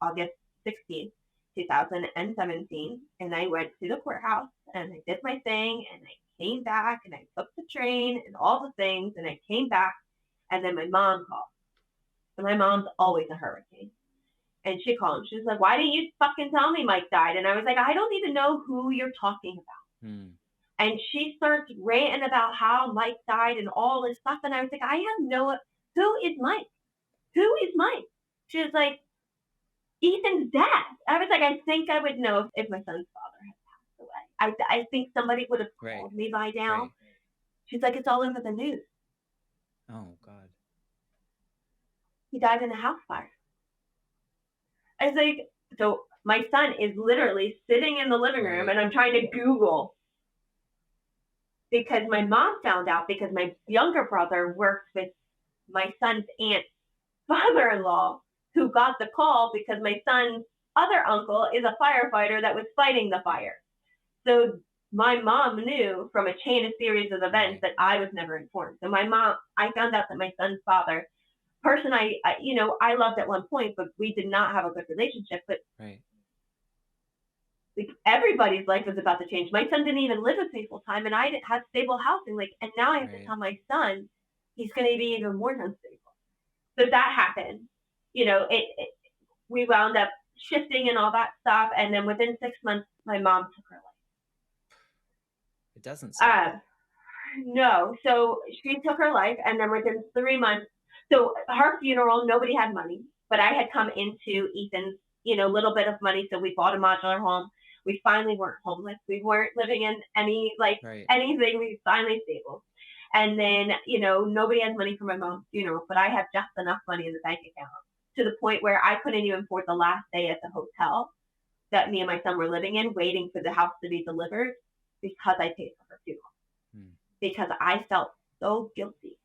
August 16th, 2017. And I went to the courthouse and I did my thing, and I came back and I took the train and all the things, and I came back, and then my mom called. And my mom's always a hurricane. And she called. She was like, why didn't you fucking tell me Mike died? And I was like, I don't even know who you're talking about. And she starts ranting about how Mike died and all this stuff. And I was like, I have who is Mike? Who is Mike? She was like, Ethan's dad. I was like, I think I would know if my son's father had passed away. I think somebody would have called me by now. Right. She's like, it's all over the news. Oh, God. He died in a house fire. I was like, so my son is literally sitting in the living room, and I'm trying to Google because my mom found out because my younger brother works with my son's aunt's father-in-law, who got the call because my son's other uncle is a firefighter that was fighting the fire. So my mom knew from a chain of series of events that I was never informed. So I found out that my son's father, person I loved at one point, but we did not have a good relationship. But Like, everybody's life was about to change. My son didn't even live with me full time, and I didn't have stable housing. Like, and now I have to tell my son he's going to be even more unstable. So that happened. You know, we wound up shifting and all that stuff, and then within 6 months, my mom took her life. It doesn't stop. No, so she took her life, and then within 3 months, so her funeral, nobody had money, but I had come into Ethan's, little bit of money, so we bought a modular home. We finally weren't homeless. We weren't living in any, anything. We finally stable. And then, nobody has money for my mom's funeral, but I have just enough money in the bank account to the point where I couldn't even afford the last day at the hotel that me and my son were living in, waiting for the house to be delivered, because I paid for her funeral. Because I felt so guilty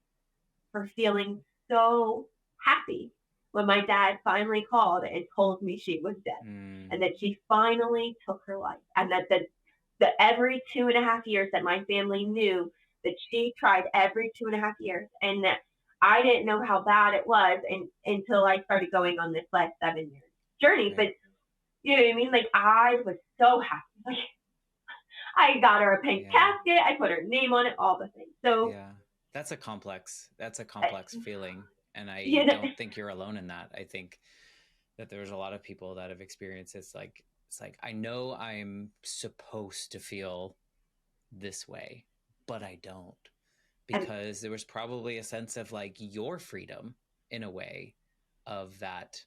for feeling so happy when my dad finally called and told me she was dead, and that she finally took her life, and that the every 2.5 years that my family knew that she tried every 2.5 years, and that I didn't know how bad it was until I started going on this last 7-year journey. But you know what I mean? Like, I was so happy. Like, I got her a pink casket. I put her name on it, all the things. So that's a complex feeling. And I don't think you're alone in that. I think that there's a lot of people that have experienced this. It's like, I know I'm supposed to feel this way, but I don't, because there was probably a sense of like your freedom in a way of that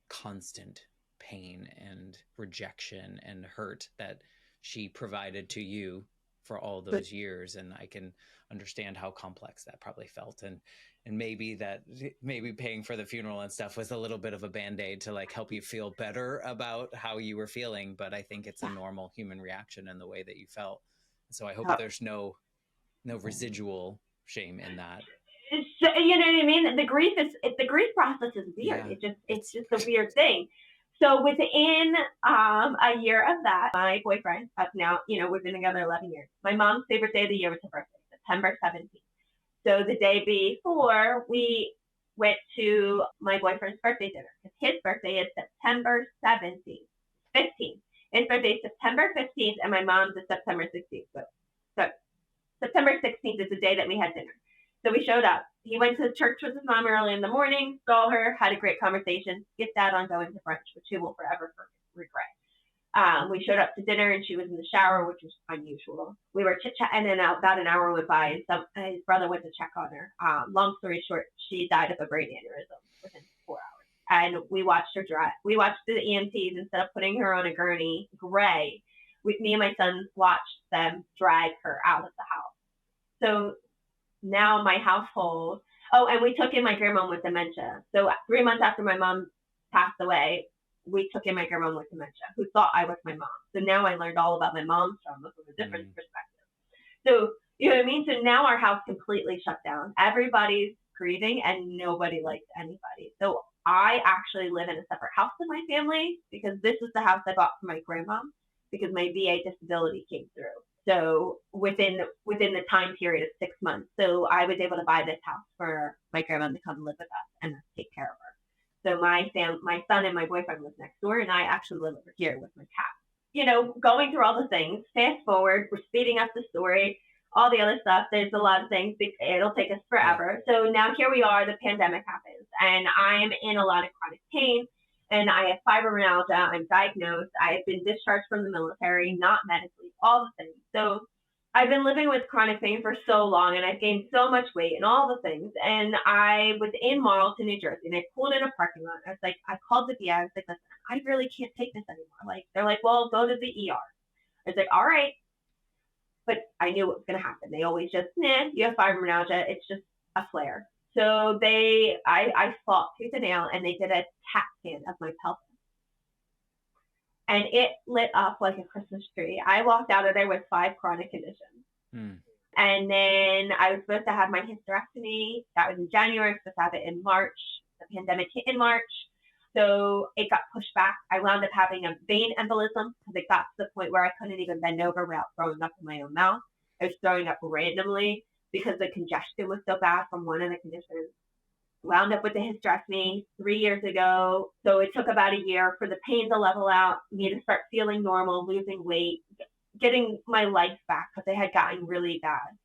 constant pain and rejection and hurt that she provided to you for all those years. And I can understand how complex that probably felt. And maybe paying for the funeral and stuff was a little bit of a Band-Aid to like help you feel better about how you were feeling. But I think it's a normal human reaction in the way that you felt. So I hope there's no residual shame in that. You know what I mean? The grief process is weird. It's just a weird thing. So within a year of that, my boyfriend, now, we've been together 11 years. My mom's favorite day of the year was her birthday, September 17th. So the day before, we went to my boyfriend's birthday dinner. His birthday is September 15th. His birthday is September 15th, and my mom's is September 16th. So September 16th is the day that we had dinner. So we showed up. He went to church with his mom early in the morning, saw her, had a great conversation, skipped out on going to brunch, which he will forever regret. We showed up to dinner, and she was in the shower, which was unusual. We were chit-chatting, and about an hour went by, and his brother went to check on her. Long story short, she died of a brain aneurysm within 4 hours. And we watched her drive. We watched the EMTs, instead of putting her on a gurney, gray, with me and my son watched them drag her out of the house. So now my household, and we took in my grandma with dementia. So 3 months after my mom passed away, we took in my grandma with dementia, who thought I was my mom. So now I learned all about my mom's trauma from a different perspective. So, you know what I mean? So now our house completely shut down. Everybody's grieving, and nobody likes anybody. So I actually live in a separate house than my family, because this is the house I bought for my grandma, because my VA disability came through. So within the time period of 6 months, so I was able to buy this house for my grandma to come live with us and take care of her. So my son and my boyfriend live next door, and I actually live over here with my cat. Going through all the things. Fast forward, we're speeding up the story, all the other stuff. There's a lot of things. It'll take us forever. So now here we are. The pandemic happens, and I'm in a lot of chronic pain. And I have fibromyalgia. I'm diagnosed. I have been discharged from the military, not medically, all the things. So I've been living with chronic pain for so long, and I've gained so much weight and all the things. And I was in Marlton, New Jersey, and I pulled in a parking lot. I called the VA. I was like, listen, I really can't take this anymore. They're like, well, go to the ER. I was like, all right. But I knew what was going to happen. They always just, you have fibromyalgia. It's just a flare. So I fought tooth and nail, and they did a CAT scan of my pelvis. And it lit up like a Christmas tree. I walked out of there with 5 chronic conditions. And then I was supposed to have my hysterectomy. That was in January. I was supposed to have it in March. The pandemic hit in March. So it got pushed back. I wound up having a vein embolism, because it got to the point where I couldn't even bend over without throwing up in my own mouth. I was throwing up randomly, because the congestion was so bad from one of the conditions. wound up with the hysterectomy 3 years ago. So it took about a year for the pain to level out, me to start feeling normal, losing weight, getting my life back because it had gotten really bad.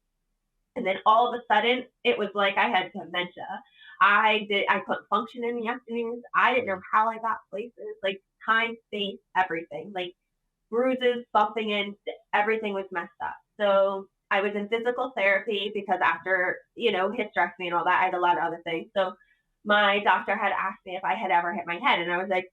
And then all of a sudden, it was like I had dementia. I couldn't function in the afternoons. I didn't know how I got places, like time, space, everything. Like bruises, bumping in, everything was messed up. So I was in physical therapy because after, hysterectomy and all that, I had a lot of other things. So my doctor had asked me if I had ever hit my head. And I was like,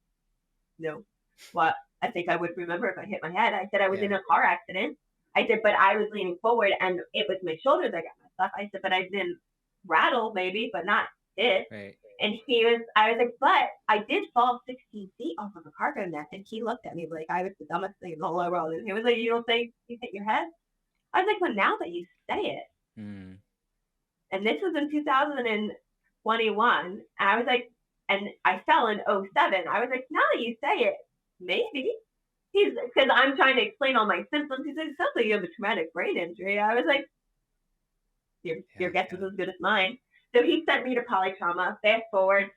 no. What? I think I would remember if I hit my head. I said I was in a car accident. I said, but I was leaning forward and it was my shoulders that got messed up. I said, but I didn't rattle maybe, but not this. Right. And I was like, but I did fall 16 feet off of a cargo net. And he looked at me like I was the dumbest thing in the whole world. And he was like, you don't think you hit your head? I was like, well, now that you say it. Mm. And this was in 2021. I was like, and I fell in 07. I was like, now that you say it, maybe. Because I'm trying to explain all my symptoms. He's like, it sounds like you have a traumatic brain injury. I was like, your guess is as good as mine. So he sent me to polytrauma. Fast forward,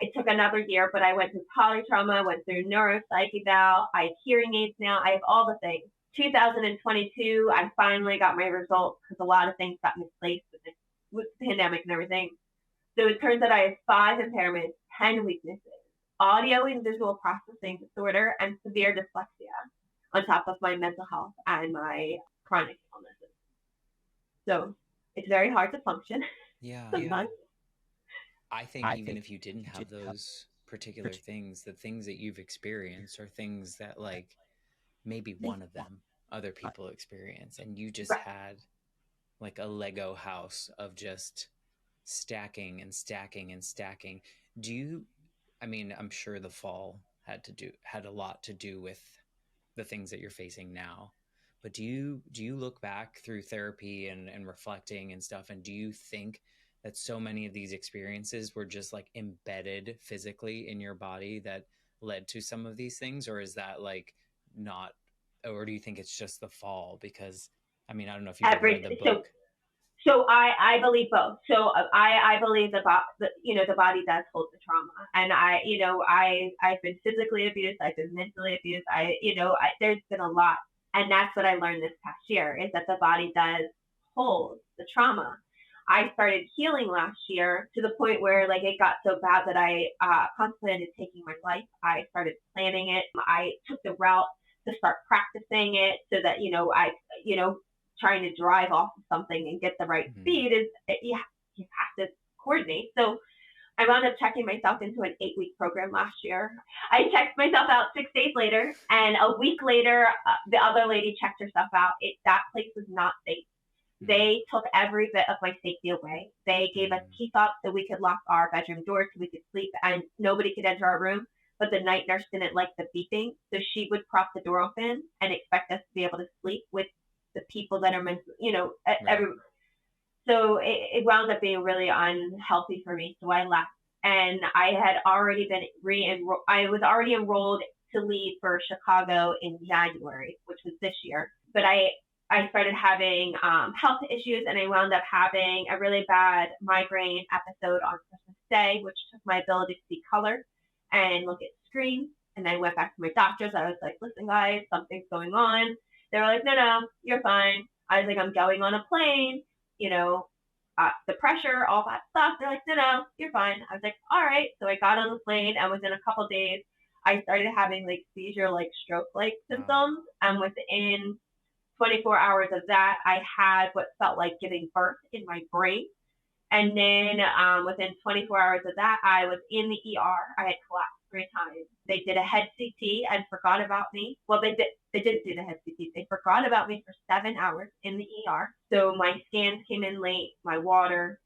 it took another year, but I went through polytrauma, went through neuropsych eval. I have hearing aids now. I have all the things. 2022, I finally got my results because a lot of things got misplaced with the pandemic and everything. So it turns out I have 5 impairments, 10 weaknesses, audio and visual processing disorder, and severe dyslexia on top of my mental health and my chronic illnesses. So it's very hard to function. Yeah. Sometimes. I think even if you didn't have those particular things, the things that you've experienced are things that like maybe one of them other people experience, and you just had like a Lego house of just stacking and stacking and stacking. I'm sure the fall had a lot to do with the things that you're facing now, but do you look back through therapy and reflecting and stuff, and do you think that so many of these experiences were just like embedded physically in your body that led to some of these things, or is that like not, or do you think it's just the fall? Because I don't know if you've read the book. So I believe both. So I believe the body does hold the trauma, and I've been physically abused, I've been mentally abused, there's been a lot, and that's what I learned this past year is that the body does hold the trauma. I started healing last year to the point where like it got so bad that I contemplated taking my life. I started planning it. I took the route to start practicing it so that trying to drive off of something and get the right speed is you have to coordinate. So I wound up checking myself into an 8-week program last year. I checked myself out 6 days later, and a week later, the other lady checked herself out. That place was not safe. They took every bit of my safety away. They gave us key fobs so we could lock our bedroom doors so we could sleep, and nobody could enter our room. But the night nurse didn't like the beeping, so she would prop the door open and expect us to be able to sleep with the people that are meant, so it wound up being really unhealthy for me. So I left, and I had already been re-enrolled. I was already enrolled to leave for Chicago in January, which was this year. But I started having health issues, and I wound up having a really bad migraine episode on Christmas Day, which took my ability to see color and look at screens. And I went back to my doctors. I was like, listen, guys, something's going on. They were like, no, you're fine. I was like, I'm going on a plane, the pressure, all that stuff. They're like, no, you're fine. I was like, all right. So I got on the plane, and within a couple of days, I started having like seizure, like stroke-like symptoms. And within 24 hours of that, I had what felt like giving birth in my brain. And then within 24 hours of that, I was in the ER. I had collapsed 3 times. They did a head CT and forgot about me. Well, they didn't do the head CT. They forgot about me for 7 hours in the ER. So my scans came in late, my water,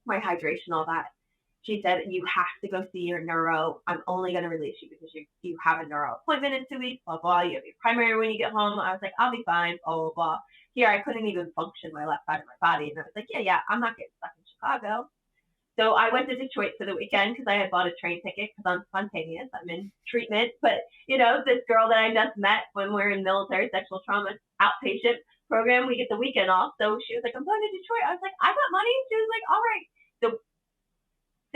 my hydration, all that. She said, you have to go see your neuro. I'm only going to release you because you have a neuro appointment in 2 weeks, blah, blah. You have your primary when you get home. I was like, I'll be fine, blah, blah, blah. Here, I couldn't even function my left side of my body. And I was like, yeah, I'm not getting stuck in Chicago. So I went to Detroit for the weekend because I had bought a train ticket because I'm spontaneous. I'm in treatment. But, this girl that I just met when we're in military sexual trauma outpatient program, we get the weekend off. So she was like, I'm going to Detroit. I was like, I got money. She was like, all right. So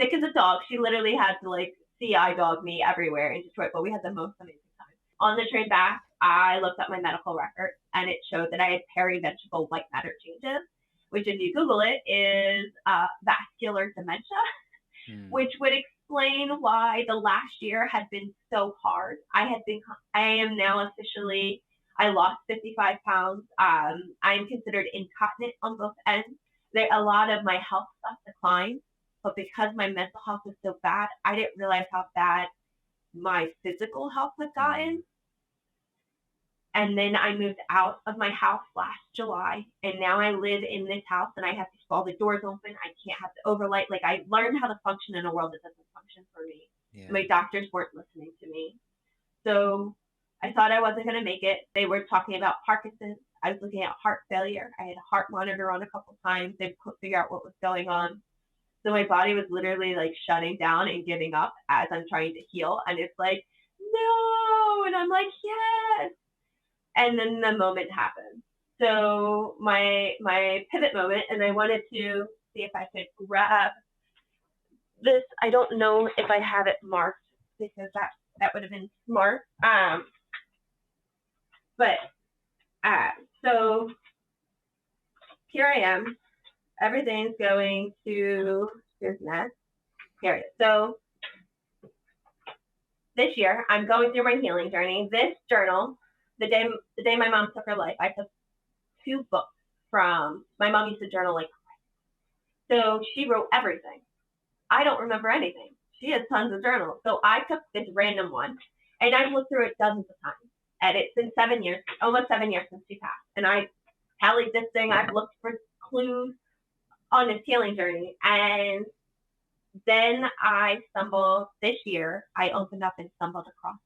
sick as a dog. She literally had to like CI dog me everywhere in Detroit, but we had the most amazing time. On the train back, I looked up my medical record and it showed that I had periventricular white matter changes, which if you Google it is vascular dementia, which would explain why the last year had been so hard. I am now officially, I lost 55 pounds. I'm considered incontinent on both ends. A lot of my health stuff declined, but because my mental health was so bad, I didn't realize how bad my physical health had gotten. And then I moved out of my house last July, and now I live in this house, and I have to keep all the doors open. I can't have the overlight. Like, I learned how to function in a world that doesn't function for me. Yeah. My doctors weren't listening to me. So I thought I wasn't going to make it. They were talking about Parkinson's. I was looking at heart failure. I had a heart monitor on a couple times. They couldn't figure out what was going on. So my body was literally like shutting down and giving up as I'm trying to heal. And it's like, no. And I'm like, yes. And then the moment happened. So my pivot moment, and I wanted to see if I could grab this. I don't know if I have it marked because that would have been smart. So here I am. Everything's going to business. Here it is. So this year, I'm going through my healing journey. This journal, the day my mom took her life, I took 2 books from, my mom used to journal like, so she wrote everything. I don't remember anything. She has tons of journals. So I took this random one, and I've looked through it dozens of times. And it's been 7 years, almost 7 years since she passed. And I tallied this thing. I've looked for clues on this healing journey. And then this year, I opened up and stumbled across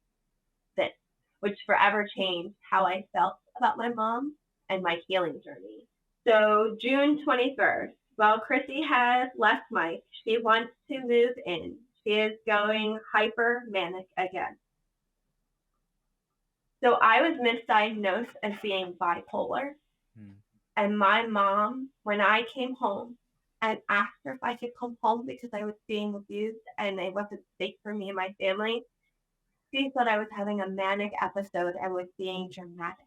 this, which forever changed how I felt about my mom and my healing journey. So June 21st, while Chrissy has left Mike, she wants to move in. She is going hyper manic again. So I was misdiagnosed as being bipolar. And my mom, when I came home and asked her if I could come home because I was being abused and it wasn't safe for me and my family, she thought I was having a manic episode and was being dramatic.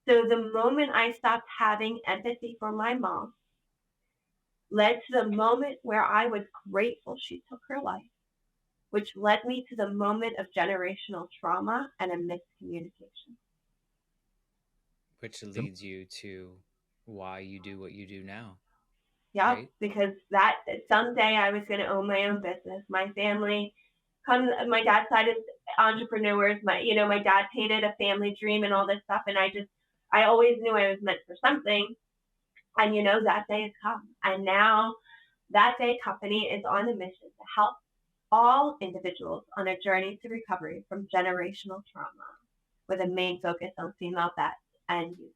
So the moment I stopped having empathy for my mom led to the moment where I was grateful she took her life, which led me to the moment of generational trauma and a miscommunication. Which leads you to why you do what you do now. Yeah, right? Because that someday I was going to own my own business. My family, my dad's side is entrepreneurs. My dad painted a family dream and all this stuff. And I always knew I was meant for something. And, that day has come. And now that day company is on a mission to help all individuals on a journey to recovery from generational trauma with a main focus on female vets and youth.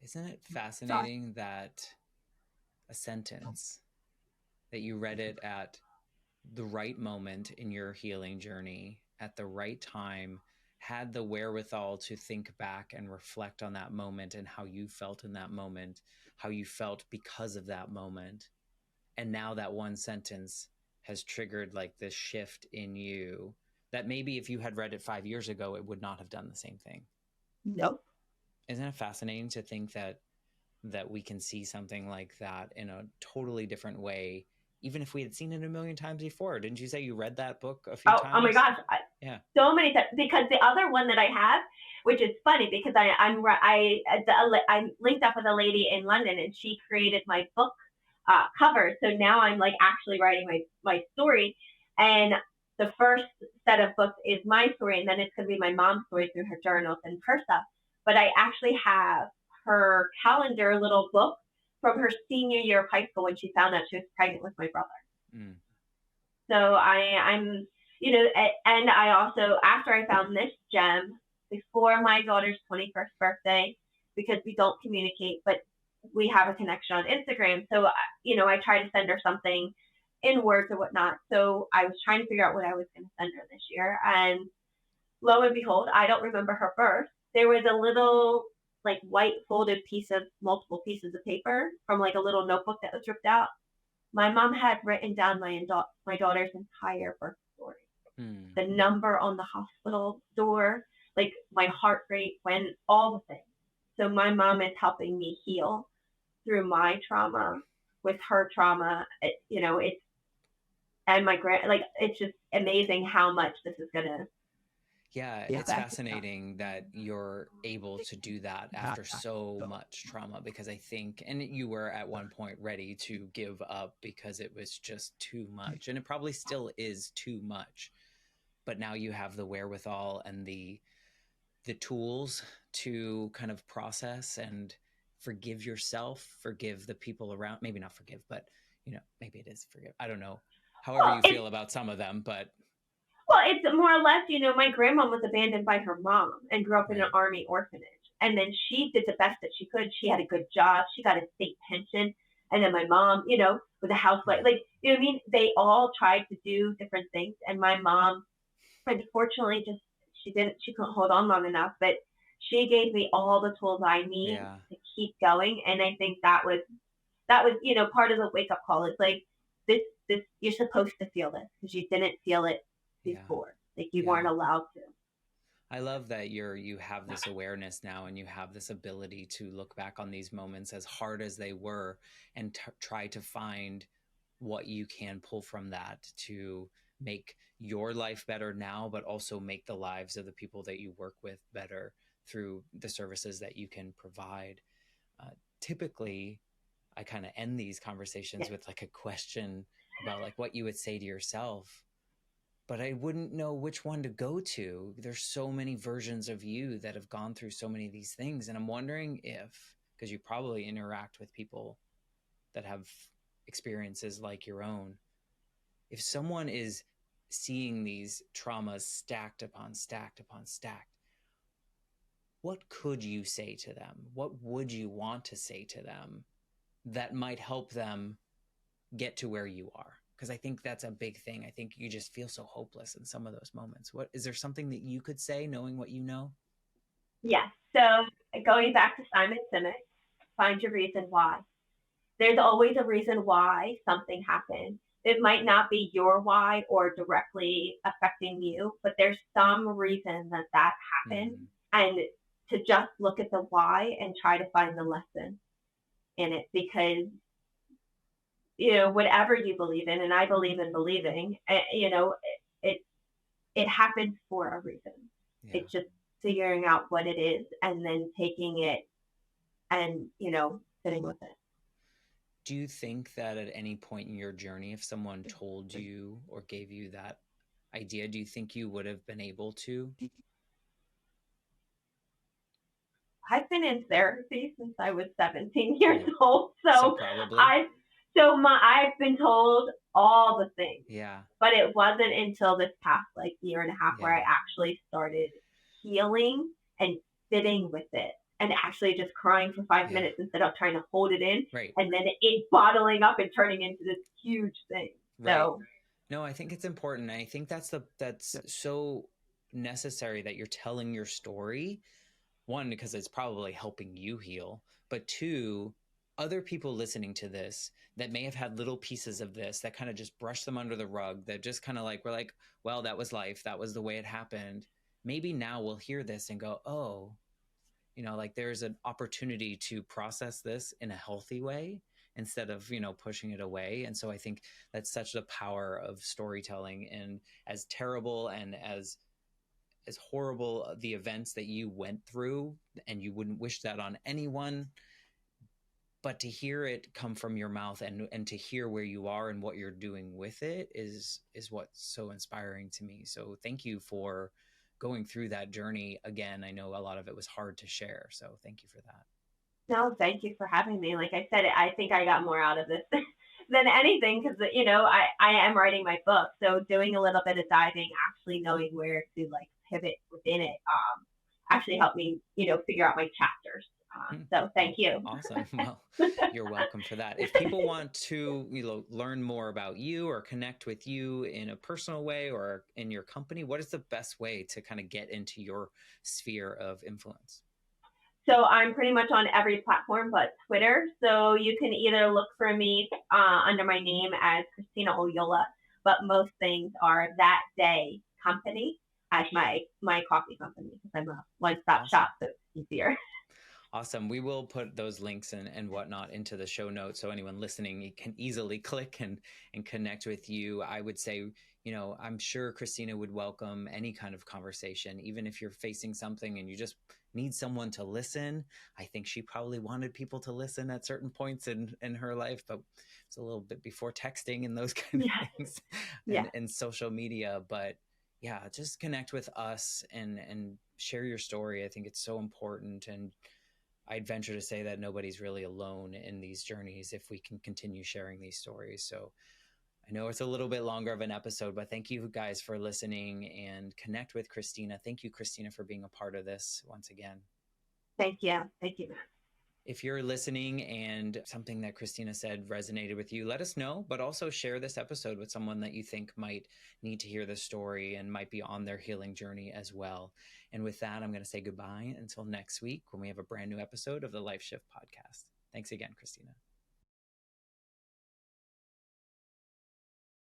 Isn't it fascinating that a sentence that you read it at the right moment in your healing journey, at the right time, had the wherewithal to think back and reflect on that moment and how you felt in that moment, how you felt because of that moment. And now that one sentence has triggered like this shift in you that maybe if you had read it 5 years ago, it would not have done the same thing. Nope. Isn't it fascinating to think that we can see something like that in a totally different way, even if we had seen it a million times before? Didn't you say you read that book a few times? Oh my gosh. Yeah. So many times. Because the other one that I have, which is funny because I'm linked up with a lady in London and she created my book cover. So now I'm like actually writing my story. And the first set of books is my story. And then it's going to be my mom's story through her journals and her stuff. But I actually have her calendar little book from her senior year of high school when she found out she was pregnant with my brother. So I'm, and I also, after I found this gem, before my daughter's 21st birthday, because we don't communicate, but we have a connection on Instagram. So, I try to send her something in words or whatnot. So I was trying to figure out what I was going to send her this year. And lo and behold, I don't remember her birth. There was a little like white folded multiple pieces of paper from like a little notebook that was ripped out. My mom had written down my daughter's entire birth story, the number on the hospital door, like my heart rate, when all the things. So my mom is helping me heal through my trauma with her trauma. It's and my grand, like, it's just amazing how much this is gonna. Yeah, it's fascinating that you're able to do that after so much trauma, because I think, and you were at one point ready to give up because it was just too much, and it probably still is too much. But now you have the wherewithal and the tools to kind of process and forgive yourself, forgive the people around, maybe not forgive, but maybe it is forgive. I don't know. However you feel about some of them, but well, it's more or less, my grandma was abandoned by her mom and grew up in an Army orphanage. And then she did the best that she could. She had a good job. She got a state pension. And then my mom, was a housewife. Like, you know what I mean? They all tried to do different things. And my mom, unfortunately, she couldn't hold on long enough. But she gave me all the tools I need to keep going. And I think that was, part of the wake up call. It's like, this, you're supposed to feel this because you didn't feel it before. Like, you weren't allowed to. I love that you have this awareness now, and you have this ability to look back on these moments, as hard as they were, and try to find what you can pull from that to make your life better now, but also make the lives of the people that you work with better through the services that you can provide. Typically, I kind of end these conversations with like a question about like what you would say to yourself, but I wouldn't know which one to go to. There's so many versions of you that have gone through so many of these things. And I'm wondering if, because you probably interact with people that have experiences like your own, if someone is seeing these traumas stacked upon stacked upon stacked, what could you say to them? What would you want to say to them that might help them get to where you are? Because I think that's a big thing. I think you just feel so hopeless in some of those moments. What is there something that you could say, knowing what you know? Yes. So going back to Simon Sinek, find your reason why. There's always a reason why something happened. It might not be your why or directly affecting you, but there's some reason that happened. And to just look at the why and try to find the lesson in it, because whatever you believe in, and I believe in believing, it happens for a reason. It's just figuring out what it is and then taking it and sitting with it. Do you think that at any point in your journey, if someone told you or gave you that idea, do you think you would have been able to? I've been in therapy since I was 17 years old, so probably. I've been told all the things. Yeah. But it wasn't until this past year and a half where I actually started healing and sitting with it and actually just crying for 5 minutes instead of trying to hold it in, and then it bottling up and turning into this huge thing. So no, I think it's important. I think that's so necessary that you're telling your story. One, because it's probably helping you heal, but two, other people listening to this that may have had little pieces of this that kind of just brush them under the rug, that just kind of like, we're like, well, that was life. That was the way it happened. Maybe now we'll hear this and go, oh, like there's an opportunity to process this in a healthy way instead of, pushing it away. And so I think that's such the power of storytelling. And as terrible and as horrible the events that you went through, and you wouldn't wish that on anyone, but to hear it come from your mouth and to hear where you are and what you're doing with it is what's so inspiring to me. So thank you for going through that journey. Again, I know a lot of it was hard to share, so thank you for that. No, thank you for having me. Like I said, I think I got more out of this than anything, because I am writing my book, so doing a little bit of diving, actually knowing where to like pivot within it, actually helped me figure out my chapters. So thank you. Awesome. Well, you're welcome for that. If people want to learn more about you or connect with you in a personal way or in your company, what is the best way to kind of get into your sphere of influence? So I'm pretty much on every platform but Twitter. So you can either look for me under my name as Christina Oyola, but most things are That Day Company as my coffee company because I'm a one-stop Awesome. shop, so it's easier. Awesome. We will put those links and whatnot into the show notes so anyone listening can easily click and connect with you. I would say, I'm sure Christina would welcome any kind of conversation, even if you're facing something and you just need someone to listen. I think she probably wanted people to listen at certain points in her life, but it's a little bit before texting and those kind of things and social media. But yeah, just connect with us and share your story. I think it's so important. And I'd venture to say that nobody's really alone in these journeys if we can continue sharing these stories. So I know it's a little bit longer of an episode, but thank you guys for listening and connect with Christina. Thank you, Christina, for being a part of this once again. Thank you. Thank you. If you're listening and something that Christina said resonated with you, let us know, but also share this episode with someone that you think might need to hear this story and might be on their healing journey as well. And with that, I'm going to say goodbye until next week when we have a brand new episode of the Life Shift podcast. Thanks again, Christina.